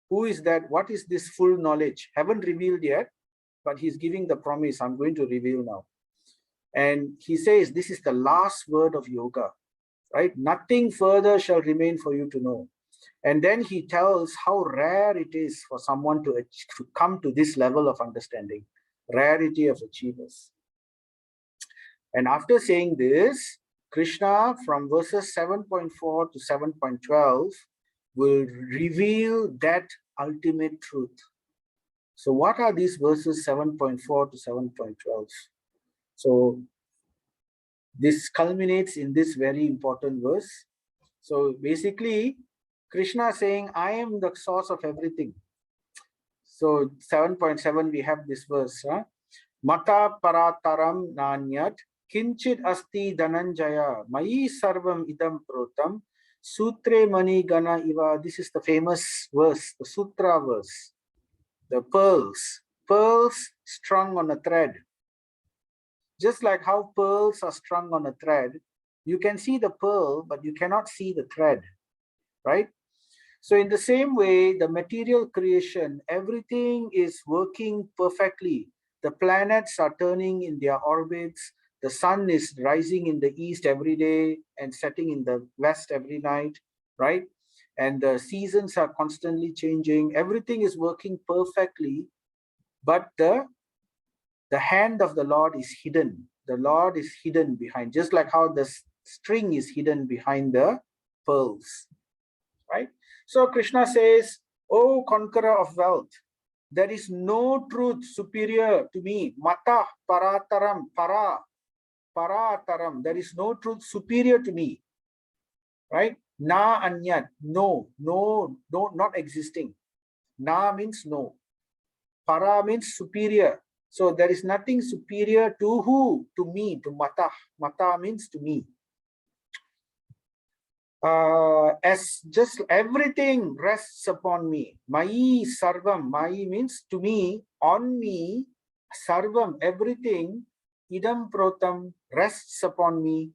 who is that, what is this full knowledge. Haven't revealed yet, but he's giving the promise, I'm going to reveal now. And he says, this is the last word of yoga, right? Nothing further shall remain for you to know. And then he tells how rare it is for someone to come to this level of understanding, rarity of achievers. And after saying this, Krishna from verses 7.4 to 7.12 will reveal that ultimate truth. So what are these verses 7.4 to 7.12? So this culminates in this very important verse. So basically, Krishna saying, I am the source of everything. So 7.7, we have this verse. Mata parataram nanyat kinchit asti dhananjaya mayi sarvam idam protam sutre mani gana iva. This is the famous verse, the sutra verse. The pearls strung on a thread. Just like how pearls are strung on a thread, you can see the pearl, but you cannot see the thread, right? So in the same way, the material creation, everything is working perfectly. The planets are turning in their orbits. The sun is rising in the east every day and setting in the west every night, right? And the seasons are constantly changing. Everything is working perfectly, but the hand of the Lord is hidden. The Lord is hidden behind, just like how the string is hidden behind the pearls, right? So Krishna says, oh conqueror of wealth, there is no truth superior to me. Mata parataram, parataram, there is no truth superior to me, right? Na anyat, no, not existing. Na means no. Para means superior. So there is nothing superior to who? To me, to Mata. Mata means to me. As just everything rests upon me. Mai sarvam. Mai means to me, on me. Sarvam, everything. Idam protam rests upon me.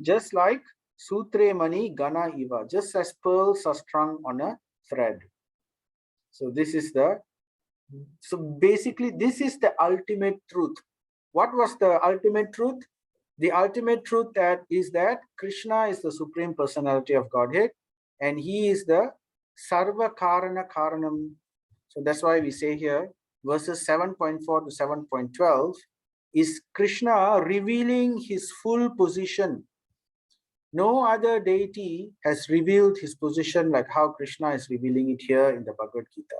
Just like sutre mani gana iva. Just as pearls are strung on a thread. So this is the. So basically, this is the ultimate truth. What was the ultimate truth? The ultimate truth is that Krishna is the Supreme Personality of Godhead, and he is the Sarva Karana Karanam. So that's why we say here, verses 7.4 to 7.12 is Krishna revealing his full position. No other deity has revealed his position like how Krishna is revealing it here in the Bhagavad Gita.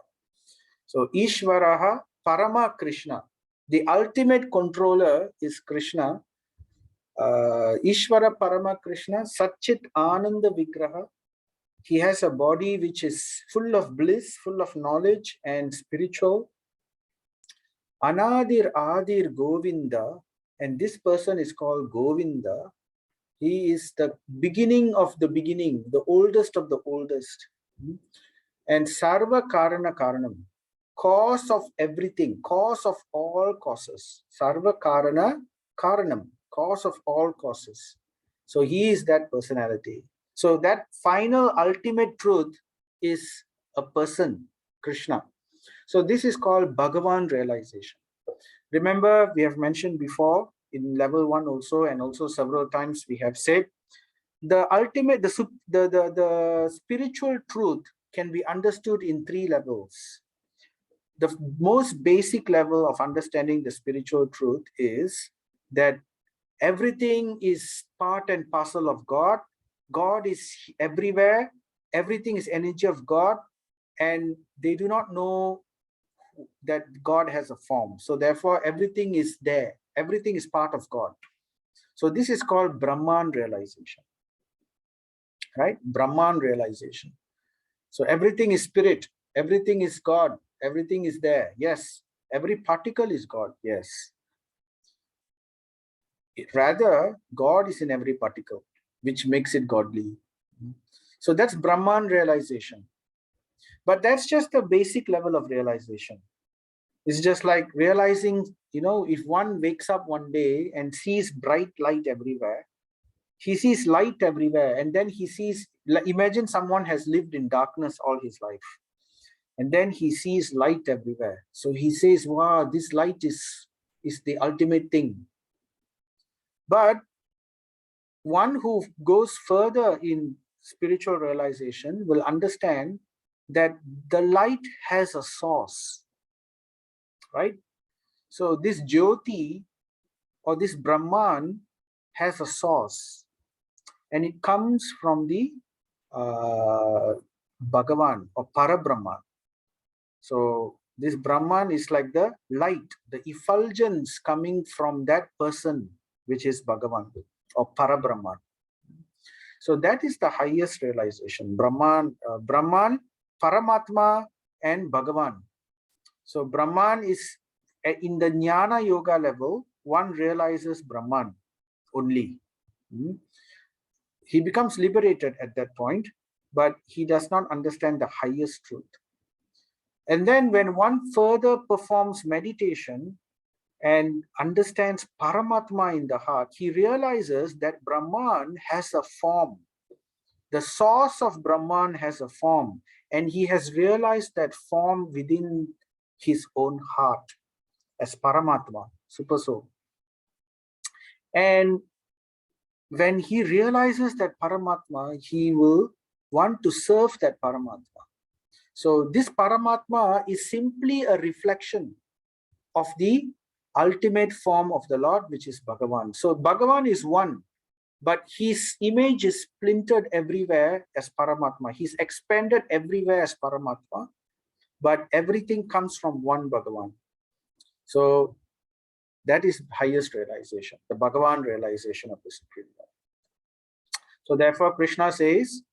So Ishvaraha Parama Krishna. The ultimate controller is Krishna. Ishvara Parama Krishna, Satchit Ananda Vigraha. He has a body which is full of bliss, full of knowledge and spiritual. Anadir Adir Govinda, and this person is called Govinda. He is the beginning of the beginning, the oldest of the oldest. And Sarva Karana Karanam, cause of everything, cause of all causes. Sarva Karana Karanam, cause of all causes. So he is that personality. So that final ultimate truth is a person, Krishna. So this is called Bhagavan realization. Remember, we have mentioned before in level 1 also, and also several times we have said, the ultimate, the spiritual truth can be understood in 3 levels. The most basic level of understanding the spiritual truth is that everything is part and parcel of God. God is everywhere, everything is energy of God, and they do not know that God has a form. So therefore, everything is there. Everything is part of God. So this is called Brahman realization, right? Brahman realization. So everything is spirit. Everything is God. Everything is there. Yes. Every particle is God. Yes. Rather, God is in every particle, which makes it godly. So that's Brahman realization. But that's just the basic level of realization. It's just like realizing, if one wakes up one day and sees bright light everywhere, he sees light everywhere, and then he sees, imagine someone has lived in darkness all his life, and then he sees light everywhere. So he says, wow, this light is the ultimate thing. But one who goes further in spiritual realization will understand that the light has a source, right? So this Jyoti or this Brahman has a source, and it comes from the Bhagavan or Parabrahman. So this Brahman is like the light, the effulgence coming from that person, which is Bhagavan or Parabrahman. So that is the highest realization, Brahman, Paramatma and Bhagavan. So Brahman is in the Jnana Yoga level, one realizes Brahman only. He becomes liberated at that point, but he does not understand the highest truth. And then when one further performs meditation and understands Paramatma in the heart, he realizes that Brahman has a form. The source of Brahman has a form, and he has realized that form within his own heart as Paramatma, Super Soul. And when he realizes that Paramatma, he will want to serve that Paramatma. So this Paramatma is simply a reflection of the ultimate form of the Lord, which is Bhagavan. So Bhagavan is one, but his image is splintered everywhere as Paramatma. He's expanded everywhere as Paramatma, but everything comes from one Bhagavan. So that is highest realization, the Bhagavan realization of the Supreme Lord. So therefore, Krishna says,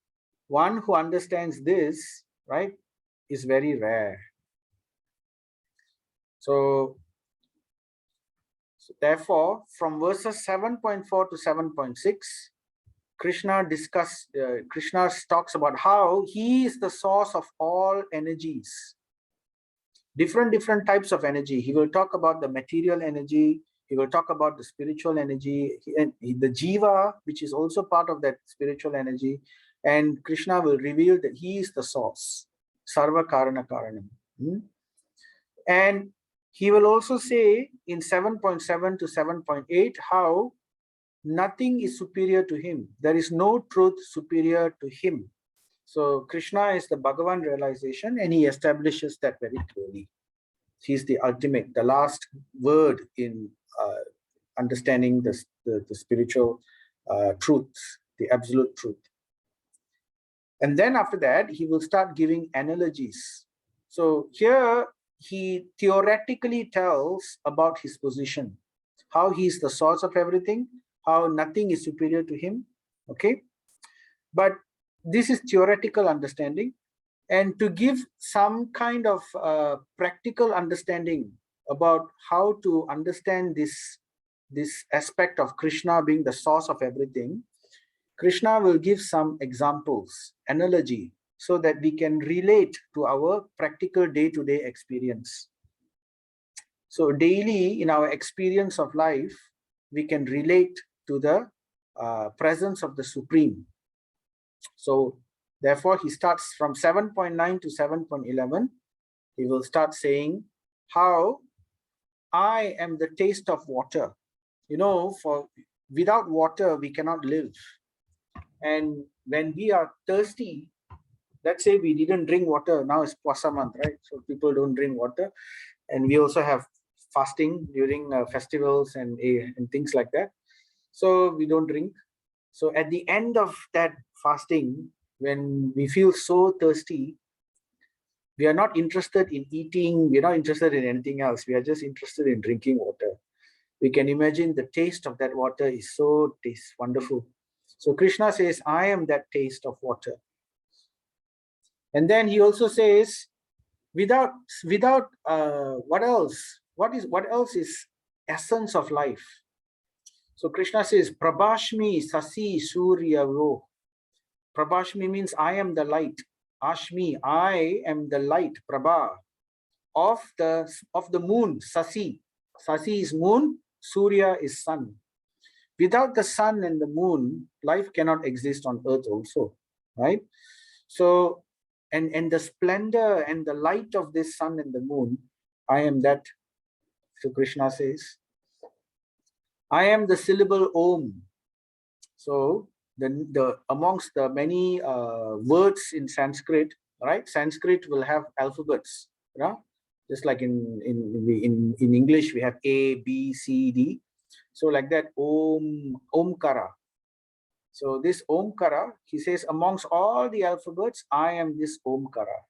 one who understands this, right, is very rare. So therefore, from verses 7.4 to 7.6, Krishna talks about how he is the source of all energies, different types of energy. He will talk about the material energy, he will talk about the spiritual energy, and the jiva, which is also part of that spiritual energy. And Krishna will reveal that he is the source, sarva karana karanam. And he will also say in 7.7 to 7.8 how nothing is superior to him. There is no truth superior to him. So Krishna is the Bhagavan realization, and he establishes that very clearly. He's the ultimate, the last word in understanding the spiritual truths, the absolute truth. And then after that, he will start giving analogies. So here he theoretically tells about his position, how he is the source of everything, how nothing is superior to him. Okay, but this is theoretical understanding. And to give some kind of practical understanding about how to understand this aspect of Krishna being the source of everything, Krishna will give some examples, analogy, so that we can relate to our practical day-to-day experience. So daily in our experience of life, we can relate to the presence of the Supreme. So therefore, he starts from 7.9 to 7.11. He will start saying how I am the taste of water. For without water, we cannot live. And when we are thirsty, let's say we didn't drink water, now it's Puasa month, right? So people don't drink water. And we also have fasting during festivals and things like that. So we don't drink. So at the end of that fasting, when we feel so thirsty, we are not interested in eating, we are not interested in anything else. We are just interested in drinking water. We can imagine the taste of that water is so wonderful. So Krishna says, I am that taste of water. And then he also says, without what else? What else is essence of life? So Krishna says, Prabhashmi Sasi Surya Vo. Prabhashmi means I am the light. Ashmi, I am the light, Prabha, of the moon, Sasi. Sasi is moon, Surya is sun. Without the sun and the moon, life cannot exist on earth also, right? So, and the splendor and the light of this sun and the moon, I am that. So Krishna says, I am the syllable Om. So the amongst the many words in Sanskrit, right? Sanskrit will have alphabets, yeah? Just like in English we have A, B, C, D. So like that, Omkara. So this Omkara, he says, amongst all the alphabets, I am this Omkara.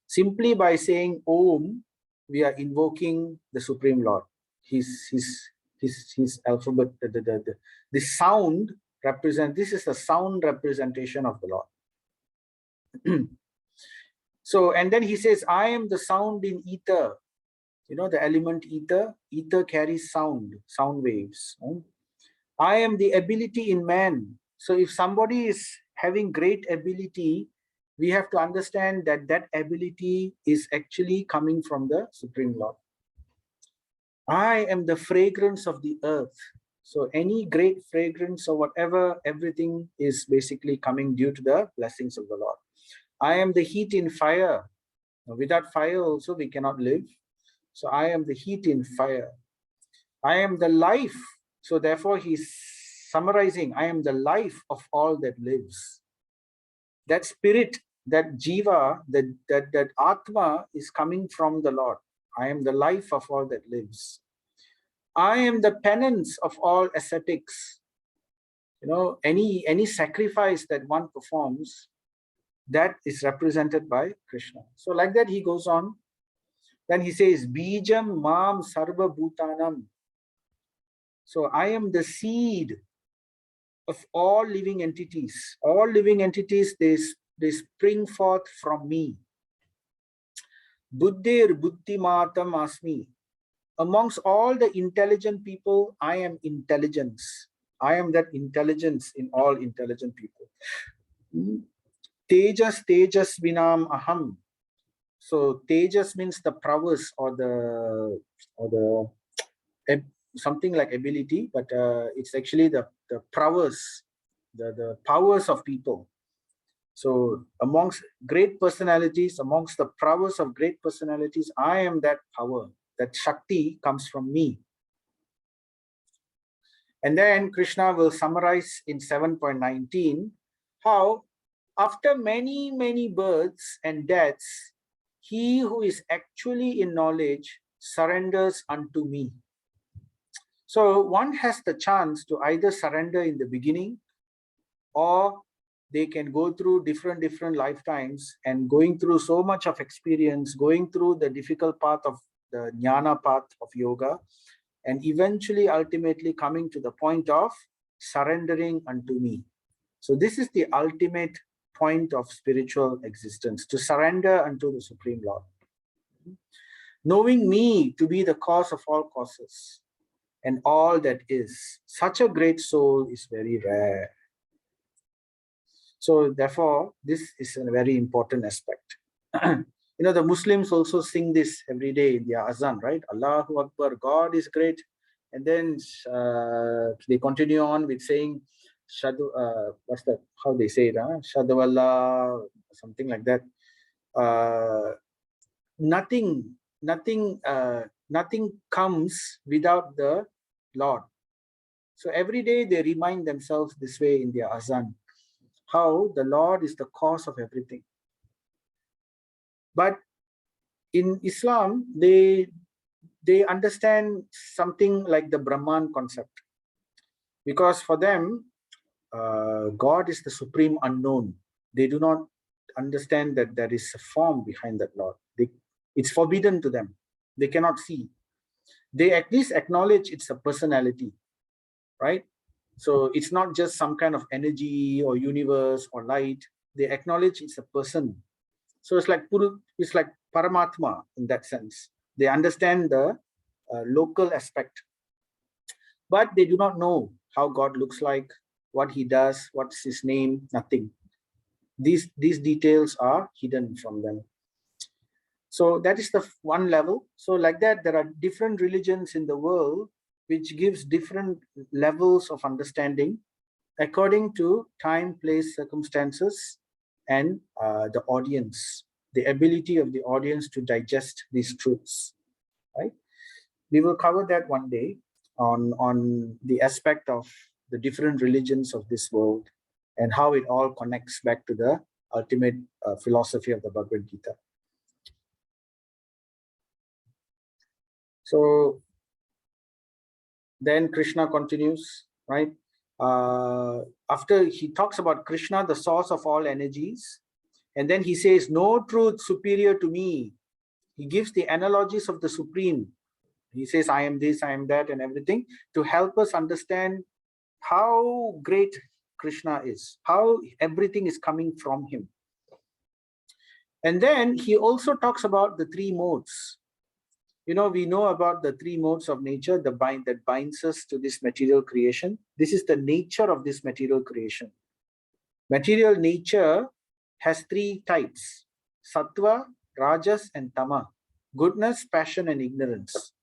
Simply by saying Om, we are invoking the Supreme Lord. His alphabet, the sound represent. This is the sound representation of the Lord. So, and then he says, I am the sound in ether. You know, the element ether. Ether carries sound waves. I am the ability in man. So if somebody is having great ability, we have to understand that that ability is actually coming from the Supreme Lord. I am the fragrance of the earth. So any great fragrance or whatever, everything is basically coming due to the blessings of the Lord. I am the heat in fire. Without fire also we cannot live. So I am the heat in fire. I am the life. So therefore he's summarizing, I am the life of all that lives. That spirit, that jiva, that atma is coming from the Lord. I am the life of all that lives. I am the penance of all ascetics. You know, any sacrifice that one performs, that is represented by Krishna. So like that he goes on. Then he says, Bijam Mam Sarva Bhutanam. So I am the seed of all living entities. All living entities, they spring forth from me. Buddhir Buddhimatam Asmi. Amongst all the intelligent people, I am intelligence. I am that intelligence in all intelligent people. Tejas Tejas Vinam Aham. So Tejas means the prowess or the something like ability, but it's actually the prowess, the powers of people. So amongst great personalities, amongst the prowess of great personalities, I am that power. That Shakti comes from me. And then Krishna will summarize in 7.19 how after many, many births and deaths, he who is actually in knowledge surrenders unto me. So one has the chance to either surrender in the beginning, or they can go through different lifetimes and going through so much of experience, going through the difficult path of the jnana path of yoga, and eventually ultimately coming to the point of surrendering unto me. So this is the ultimate point of spiritual existence, to surrender unto the Supreme Lord. Knowing me to be the cause of all causes and all that is, such a great soul is very rare. So therefore, this is a very important aspect. You know, the Muslims also sing this every day in their azan, right? Allahu Akbar, God is great. And then they continue on with saying, Shadu, what's that? How they say it? Shadu Allah, something like that. Nothing comes without the Lord. So every day they remind themselves this way in their azan, how the Lord is the cause of everything. But in Islam, they understand something like the Brahman concept, because for them, God is the supreme unknown. They do not understand that there is a form behind that Lord. It's forbidden to them. They cannot see. They at least acknowledge it's a personality, right? So it's not just some kind of energy or universe or light. They acknowledge it's a person. So it's like Paramatma in that sense. They understand the local aspect, but they do not know how God looks like, what he does, what's his name, nothing. These details are hidden from them. So that is the one level. So like that, there are different religions in the world which gives different levels of understanding according to time, place, circumstances, and the audience, the ability of the audience to digest these truths, right? We will cover that one day on the aspect of the different religions of this world and how it all connects back to the ultimate philosophy of the Bhagavad Gita. So then Krishna continues, right? After he talks about Krishna, the source of all energies, and then he says, no truth superior to me. He gives the analogies of the Supreme. He says, I am this, I am that, and everything, to help us understand how great Krishna is, how everything is coming from him. And then he also talks about the three modes. You know, we know about the three modes of nature that binds us to this material creation. This is the nature of this material creation. Material nature has three types: sattva, rajas, and tama. Goodness, passion, and ignorance.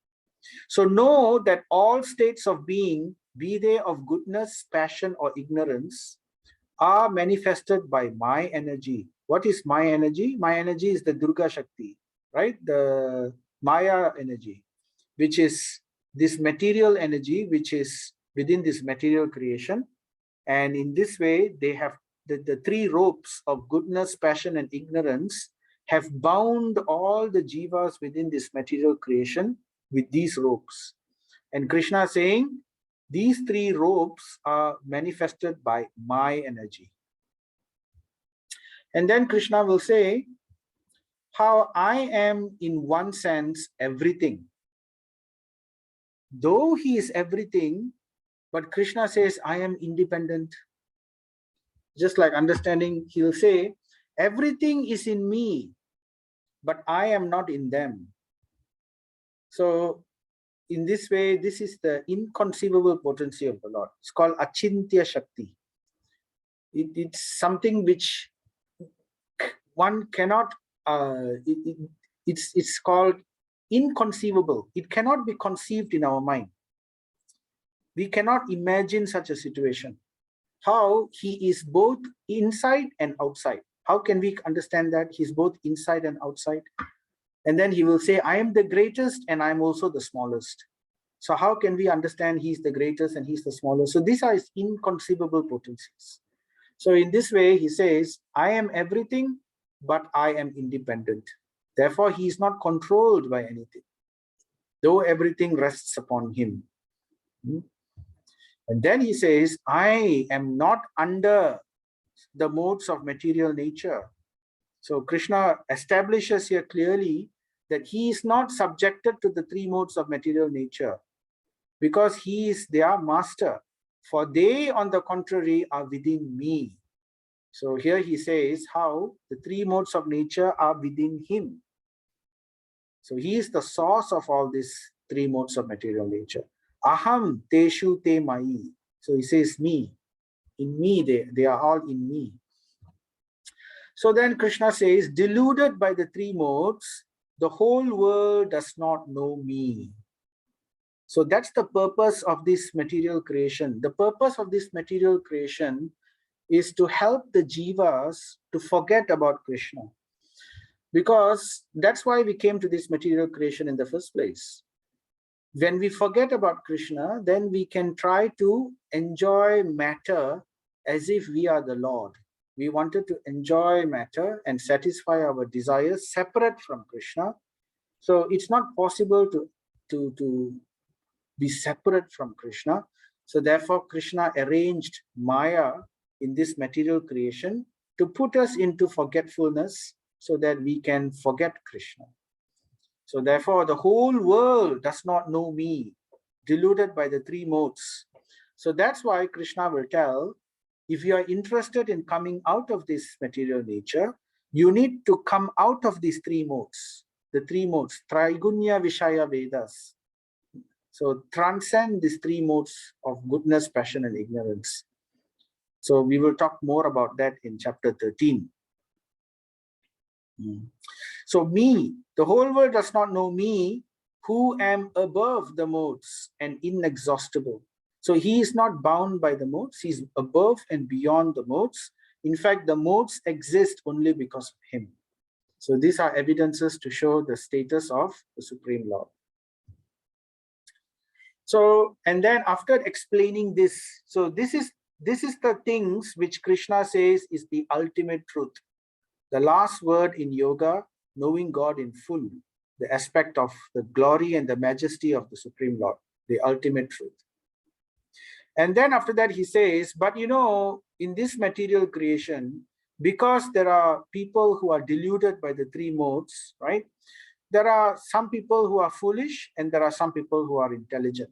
So know that all states of being, be they of goodness, passion, or ignorance, are manifested by my energy. What is my energy? My energy is the Durga Shakti, right? The Maya energy, which is this material energy, which is within this material creation. And in this way, they have the three ropes of goodness, passion, and ignorance have bound all the jivas within this material creation with these ropes. And Krishna is saying, these three ropes are manifested by my energy. And then Krishna will say, how I am in one sense everything. Though he is everything, but Krishna says, I am independent. Just like understanding, he'll say, everything is in me, but I am not in them. So in this way, this is the inconceivable potency of the Lord. It's called Achintya Shakti. It's something which one cannot, it's called inconceivable. It cannot be conceived in our mind. We cannot imagine such a situation. How he is both inside and outside. How can we understand that he's both inside and outside? And then he will say, I am the greatest and I'm also the smallest. So how can we understand he's the greatest and he's the smallest? So these are his inconceivable potencies. So in this way, he says, I am everything, but I am independent. Therefore, he is not controlled by anything, though everything rests upon him. And then he says, I am not under the modes of material nature. So Krishna establishes here clearly that he is not subjected to the three modes of material nature because he is their master. For they, on the contrary, are within me. So here he says how the three modes of nature are within him. So he is the source of all these three modes of material nature. Aham teshu te mai. So he says me. In me, they are all in me. So then Krishna says, deluded by the three modes, the whole world does not know me. So that's the purpose of this material creation. The purpose of this material creation is to help the jivas to forget about Krishna. Because that's why we came to this material creation in the first place. When we forget about Krishna, then we can try to enjoy matter as if we are the Lord. We wanted to enjoy matter and satisfy our desires separate from Krishna. So it's not possible to be separate from Krishna. So therefore, Krishna arranged Maya in this material creation to put us into forgetfulness so that we can forget Krishna. So therefore, the whole world does not know me, deluded by the three modes. So that's why Krishna will tell, if you are interested in coming out of this material nature, you need to come out of these three modes. The three modes, Traigunya Vishaya Vedas. So transcend these three modes of goodness, passion, and ignorance. So we will talk more about that in chapter 13. So me, the whole world does not know me, who am above the modes and inexhaustible. So he is not bound by the modes, he's above and beyond the modes. In fact, the modes exist only because of him. So these are evidences to show the status of the Supreme Lord. So, and then after explaining this, so this is the things which Krishna says is the ultimate truth. The last word in yoga, knowing God in full, the aspect of the glory and the majesty of the Supreme Lord, the ultimate truth. And then after that he says, but you know, in this material creation, because there are people who are deluded by the three modes, right? There are some people who are foolish and there are some people who are intelligent.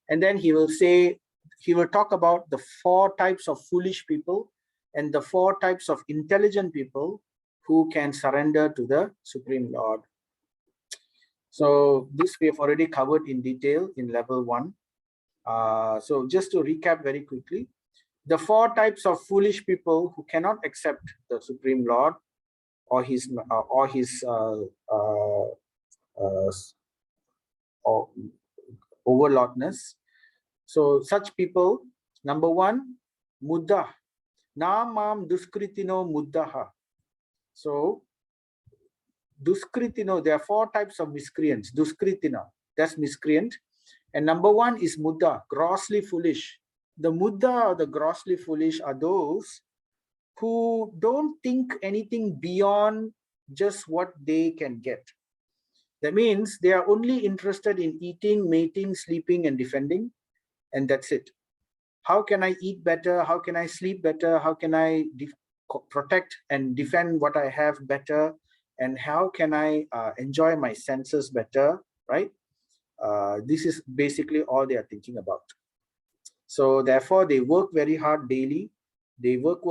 And then he will say, he will talk about the 4 types of foolish people and the 4 types of intelligent people who can surrender to the Supreme Lord. So this we have already covered in detail in level 1. So just to recap very quickly, the 4 types of foolish people who cannot accept the Supreme Lord or his or overlordness. So such people, number 1, Muddha. Namam Duskritino Muddaha. So Duskritino, there are 4 types of miscreants. Duskritina, that's miscreant. And number 1 is Muddha, grossly foolish. The Muddha or the grossly foolish are those who don't think anything beyond just what they can get. That means they are only interested in eating, mating, sleeping, and defending, and that's it. How can I eat better? How can I sleep better? How can I protect and defend what I have better? And how can I enjoy my senses better, right? This is basically all they are thinking about. So therefore, they work very hard daily. They work,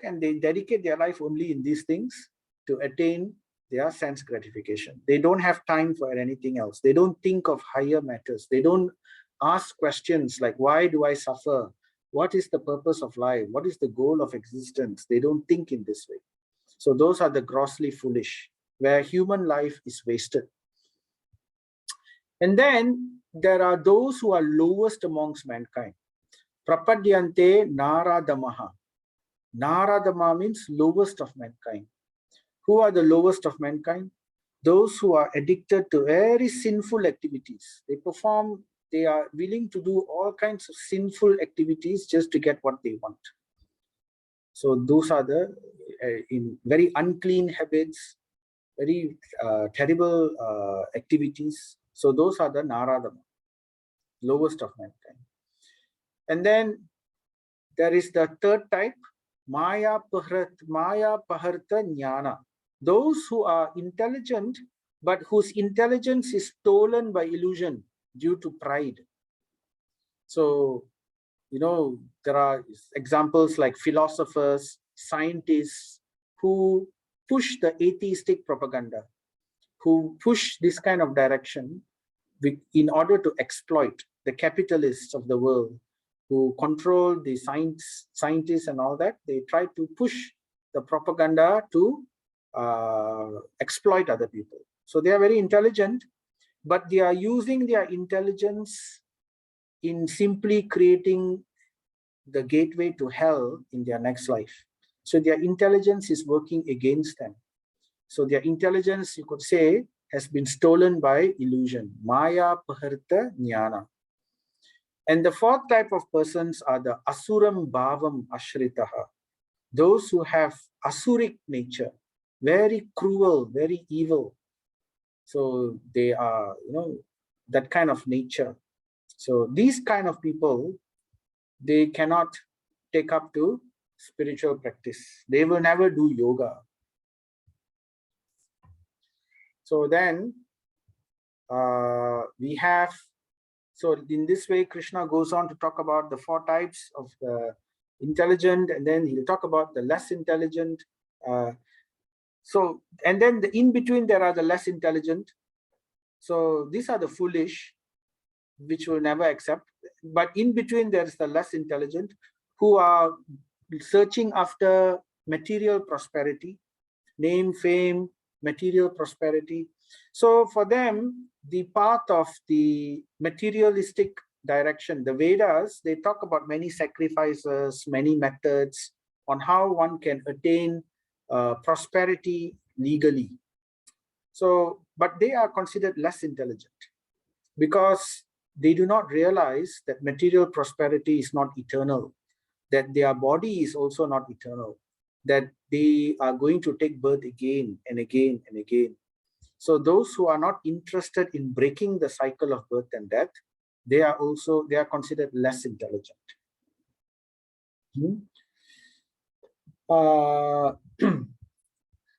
and they dedicate their life only in these things to attain their sense gratification. They don't have time for anything else. They don't think of higher matters. They don't ask questions like, why do I suffer? What is the purpose of life? What is the goal of existence? They don't think in this way. So those are the grossly foolish, where human life is wasted. And then there are those who are lowest amongst mankind. Prapadyante Naradamaha. Naradama means lowest of mankind. Who are the lowest of mankind? Those who are addicted to very sinful activities. They are willing to do all kinds of sinful activities just to get what they want. So those are the in very unclean habits, very terrible activities. So those are the Naradama, lowest of mankind. And then there is the third type, Maya Paharta Jnana. Those who are intelligent, but whose intelligence is stolen by illusion due to pride. So, you know, there are examples like philosophers, scientists who push the atheistic propaganda, who push this kind of direction in order to exploit the capitalists of the world who control the scientists and all that. They try to push the propaganda to exploit other people. So they are very intelligent, but they are using their intelligence in simply creating the gateway to hell in their next life. So their intelligence is working against them. So their intelligence, you could say, has been stolen by illusion. Maya Paharta Jnana. And the 4th type of persons are the Asuram Bhavam Ashritaha. Those who have Asuric nature, very cruel, very evil. So they are, you know, that kind of nature. So these kind of people, they cannot take up to spiritual practice. They will never do yoga. So then we have, so in this way, Krishna goes on to talk about the 4 types of the intelligent, and then he'll talk about the less intelligent. And then in between, there are the less intelligent. So these are the foolish, which will never accept. But in between, there is the less intelligent, who are searching after material prosperity, name, fame, material prosperity. So for them, the path of the materialistic direction, the Vedas, they talk about many sacrifices, many methods on how one can attain prosperity legally. So, but they are considered less intelligent because they do not realize that material prosperity is not eternal, that their body is also not eternal, that they are going to take birth again and again and again. So those who are not interested in breaking the cycle of birth and death, they are considered less intelligent.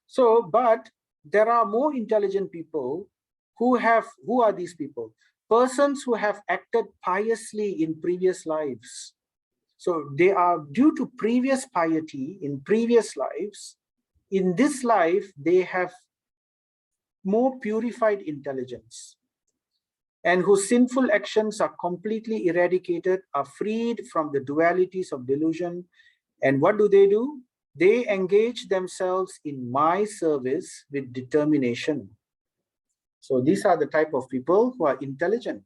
So, but there are more intelligent people who are these people? Persons who have acted piously in previous lives. So they are due to previous piety in previous lives. In this life, they have more purified intelligence, and whose sinful actions are completely eradicated, are freed from the dualities of delusion. And what do? They engage themselves in my service with determination. So these are the type of people who are intelligent,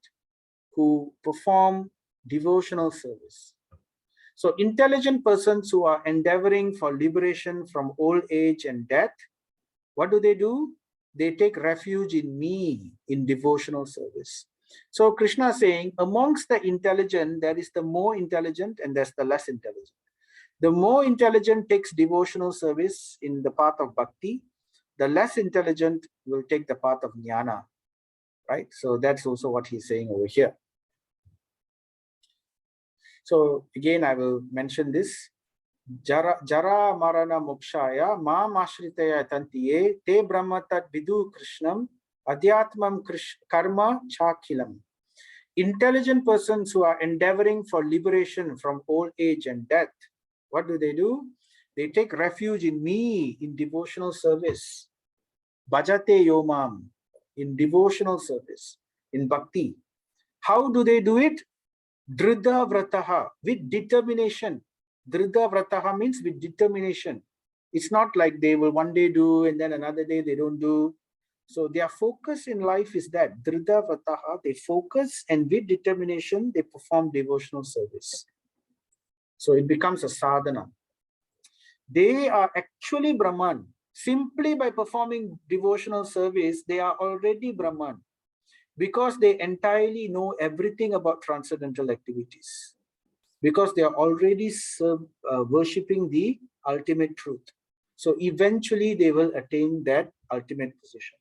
who perform devotional service. So intelligent persons who are endeavoring for liberation from old age and death, what do? They take refuge in me in devotional service. So Krishna is saying, amongst the intelligent, there is the more intelligent and there's the less intelligent. The more intelligent takes devotional service in the path of bhakti. The less intelligent will take the path of jnana, right? So that's also what he's saying over here. So again, I will mention this. Jara marana mokshaya mam ashritaya tantiye te brahma tat vidu krishnam adhyatmam karma chakhilam. Intelligent persons who are endeavoring for liberation from old age and death, what do? They take refuge in me in devotional service. Bhajate yomam, in devotional service, in bhakti. How do they do it? Dhrida vrataha, with determination. Dhrida vrataha means with determination. It's not like they will one day do and then another day they don't do. So their focus in life is that Dhrida vrataha, they focus and with determination they perform devotional service. So it becomes a sadhana. They are actually Brahman. Simply by performing devotional service, they are already Brahman, because they entirely know everything about transcendental activities, because they are already worshipping the ultimate truth. So eventually they will attain that ultimate position.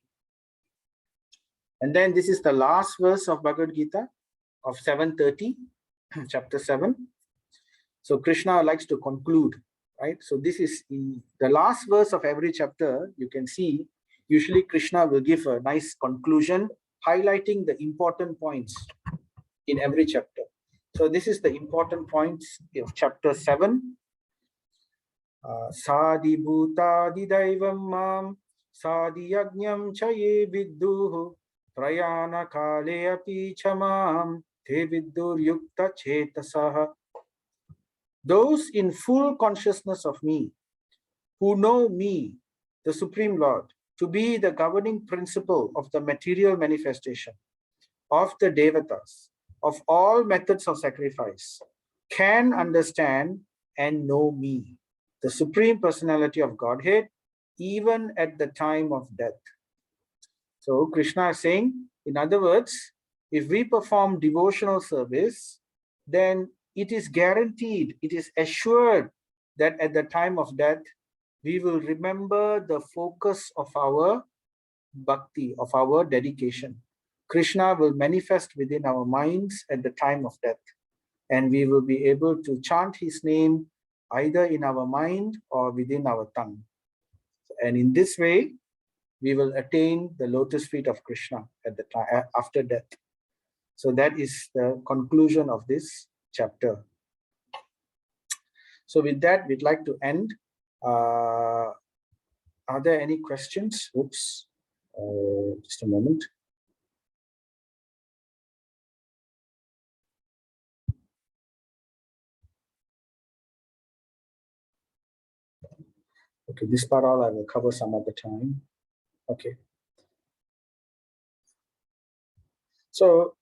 And then this is the last verse of Bhagavad Gita of 730, chapter 7. So Krishna likes to conclude, right? So this is in the last verse of every chapter. You can see usually Krishna will give a nice conclusion, highlighting the important points in every chapter. So this is the important points of chapter 7. Sadi bhutadi daivam mam sadi yajñam chaye vidduh prayana kale api chamam te viddur yukta chetasah. Those in full consciousness of me, who know me, the Supreme Lord, to be the governing principle of the material manifestation, of the devatas, of all methods of sacrifice, can understand and know me, the Supreme Personality of Godhead, even at the time of death. So Krishna is saying, in other words, if we perform devotional service, then it is guaranteed, it is assured that at the time of death, we will remember the focus of our bhakti, of our dedication. Krishna will manifest within our minds at the time of death, and we will be able to chant his name either in our mind or within our tongue. And in this way, we will attain the lotus feet of Krishna at the time after death. So that is the conclusion of this chapter. So with that, we'd like to end. Are there any questions? Oops, just a moment. Okay, this part all I will cover some other time. Okay. So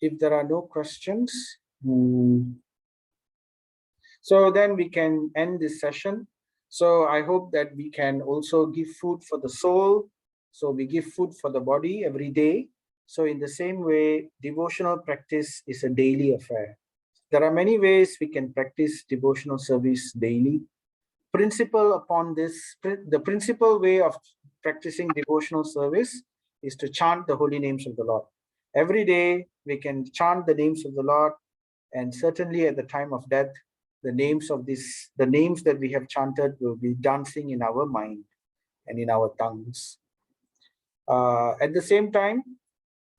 if there are no questions, so then we can end this session. So I hope that we can also give food for the soul. So we give food for the body every day. So in the same way, devotional practice is a daily affair. There are many ways we can practice devotional service daily. The principal way of practicing devotional service is to chant the holy names of the Lord. Every day we can chant the names of the Lord, and certainly at the time of death, the names that we have chanted will be dancing in our mind and in our tongues. At the same time,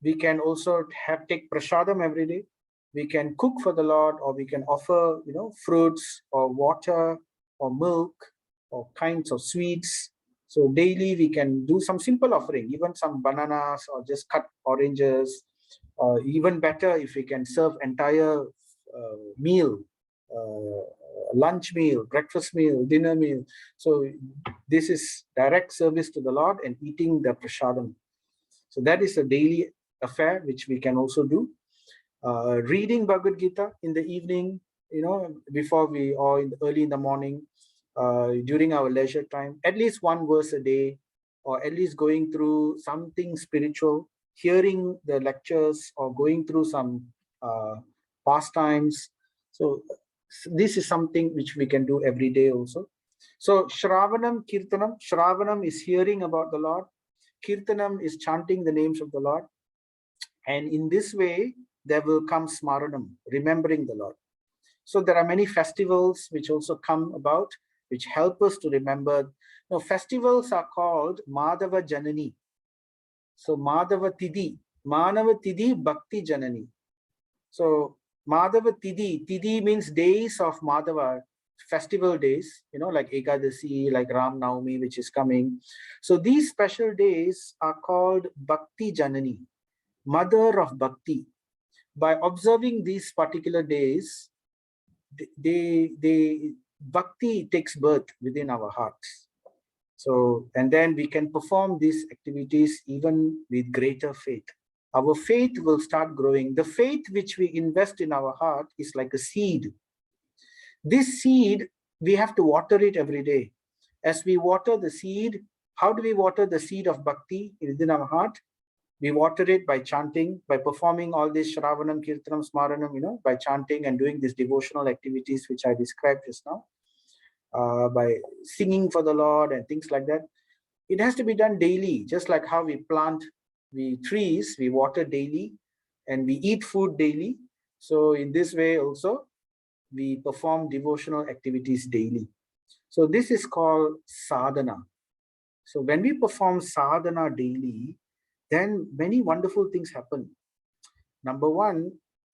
we can also take prasadam every day. We can cook for the Lord, or we can offer, fruits or water or milk or kinds of sweets. So daily we can do some simple offering, even some bananas or just cut oranges, or even better if we can serve entire meal, lunch meal, breakfast meal, dinner meal. So this is direct service to the Lord and eating the prasadam. So that is a daily affair which we can also do. Reading Bhagavad Gita in the evening, before or early in the morning, during our leisure time, at least one verse a day, or at least going through something spiritual, hearing the lectures or going through some pastimes. So this is something which we can do every day also. So Shravanam, Kirtanam. Shravanam is hearing about the Lord. Kirtanam is chanting the names of the Lord. And in this way, there will come Smaranam, remembering the Lord. So there are many festivals which also come about, which help us to remember. Now, festivals are called Madhava Janani. So Madhava Tidhi, Manava Tidhi Bhakti Janani. So Madhava Tidhi means days of Madhava, festival days, like Ekadasi, like Ram Navami, which is coming. So these special days are called Bhakti Janani, mother of Bhakti. By observing these particular days, Bhakti takes birth within our hearts. So, and then we can perform these activities even with greater faith. Our faith will start growing. The faith which we invest in our heart is like a seed. This seed, we have to water it every day. As we water the seed, how do we water the seed of Bhakti within our heart? We water it by chanting, by performing all this Shravanam, Kirtanam, Smaranam, by chanting and doing these devotional activities which I described just now, by singing for the Lord and things like that. It has to be done daily, just like how we plant trees, we water daily, and we eat food daily. So in this way also, we perform devotional activities daily. So this is called sadhana. So when we perform sadhana daily, then many wonderful things happen. Number one,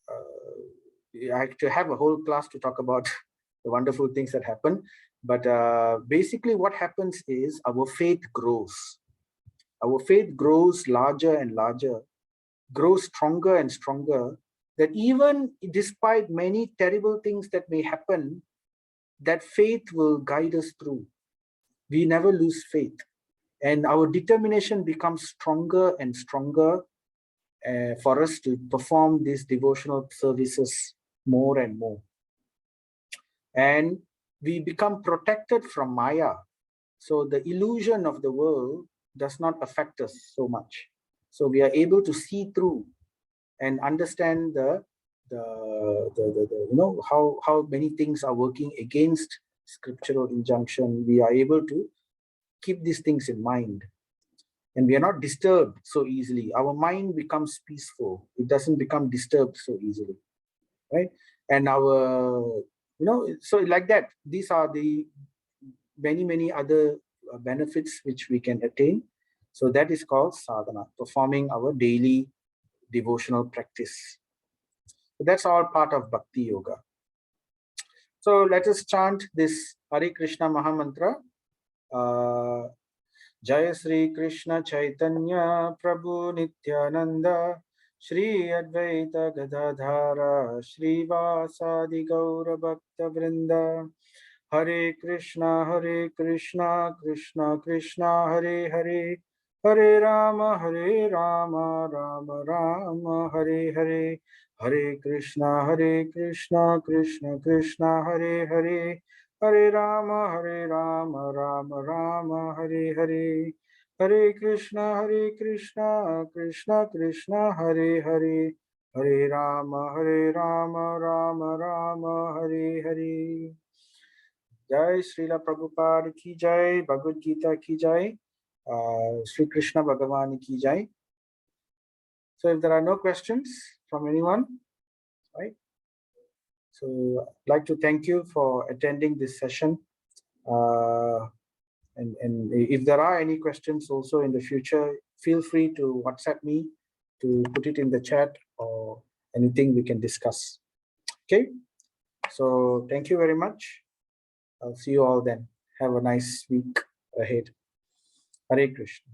I have to have a whole class to talk about the wonderful things that happen. But basically what happens is our faith grows. Our faith grows larger and larger, grows stronger and stronger, that even despite many terrible things that may happen, that faith will guide us through. We never lose faith. And our determination becomes stronger and stronger for us to perform these devotional services more and more. And we become protected from Maya. So the illusion of the world does not affect us so much. So we are able to see through and understand how many things are working against scriptural injunction. We are able to keep these things in mind. and we are not disturbed so easily. Our mind becomes peaceful. It doesn't become disturbed so easily, right? And our, so like that, these are the many other benefits which we can attain. So that is called sadhana, performing our daily devotional practice. So that's all part of bhakti yoga. So let us chant this Hare Krishna Mahamantra. Jai Sri Krishna Chaitanya Prabhu Nityananda Shri Advaita Gadadhara Shri Vasadi Gaura Bhakta Vrinda. Hare Krishna Krishna Krishna Hare Hare, Hare Rama Rama Rama Hare Hare. Hare Krishna Krishna Krishna Hare Hare, Hare Rama Rama Rama Hare Hare. Hare Krishna Krishna Hare Hare, Hare Rama Rama Hare Hare. Jai Srila Prabhupada ki jai, Bhagavad Gita ki jai, Sri Krishna Bhagavan ki jai. So if there are no questions from anyone, right? So I'd like to thank you for attending this session. And if there are any questions also in the future, feel free to WhatsApp me to put it in the chat or anything we can discuss. Okay. So thank you very much. I'll see you all then. Have a nice week ahead. Hare Krishna.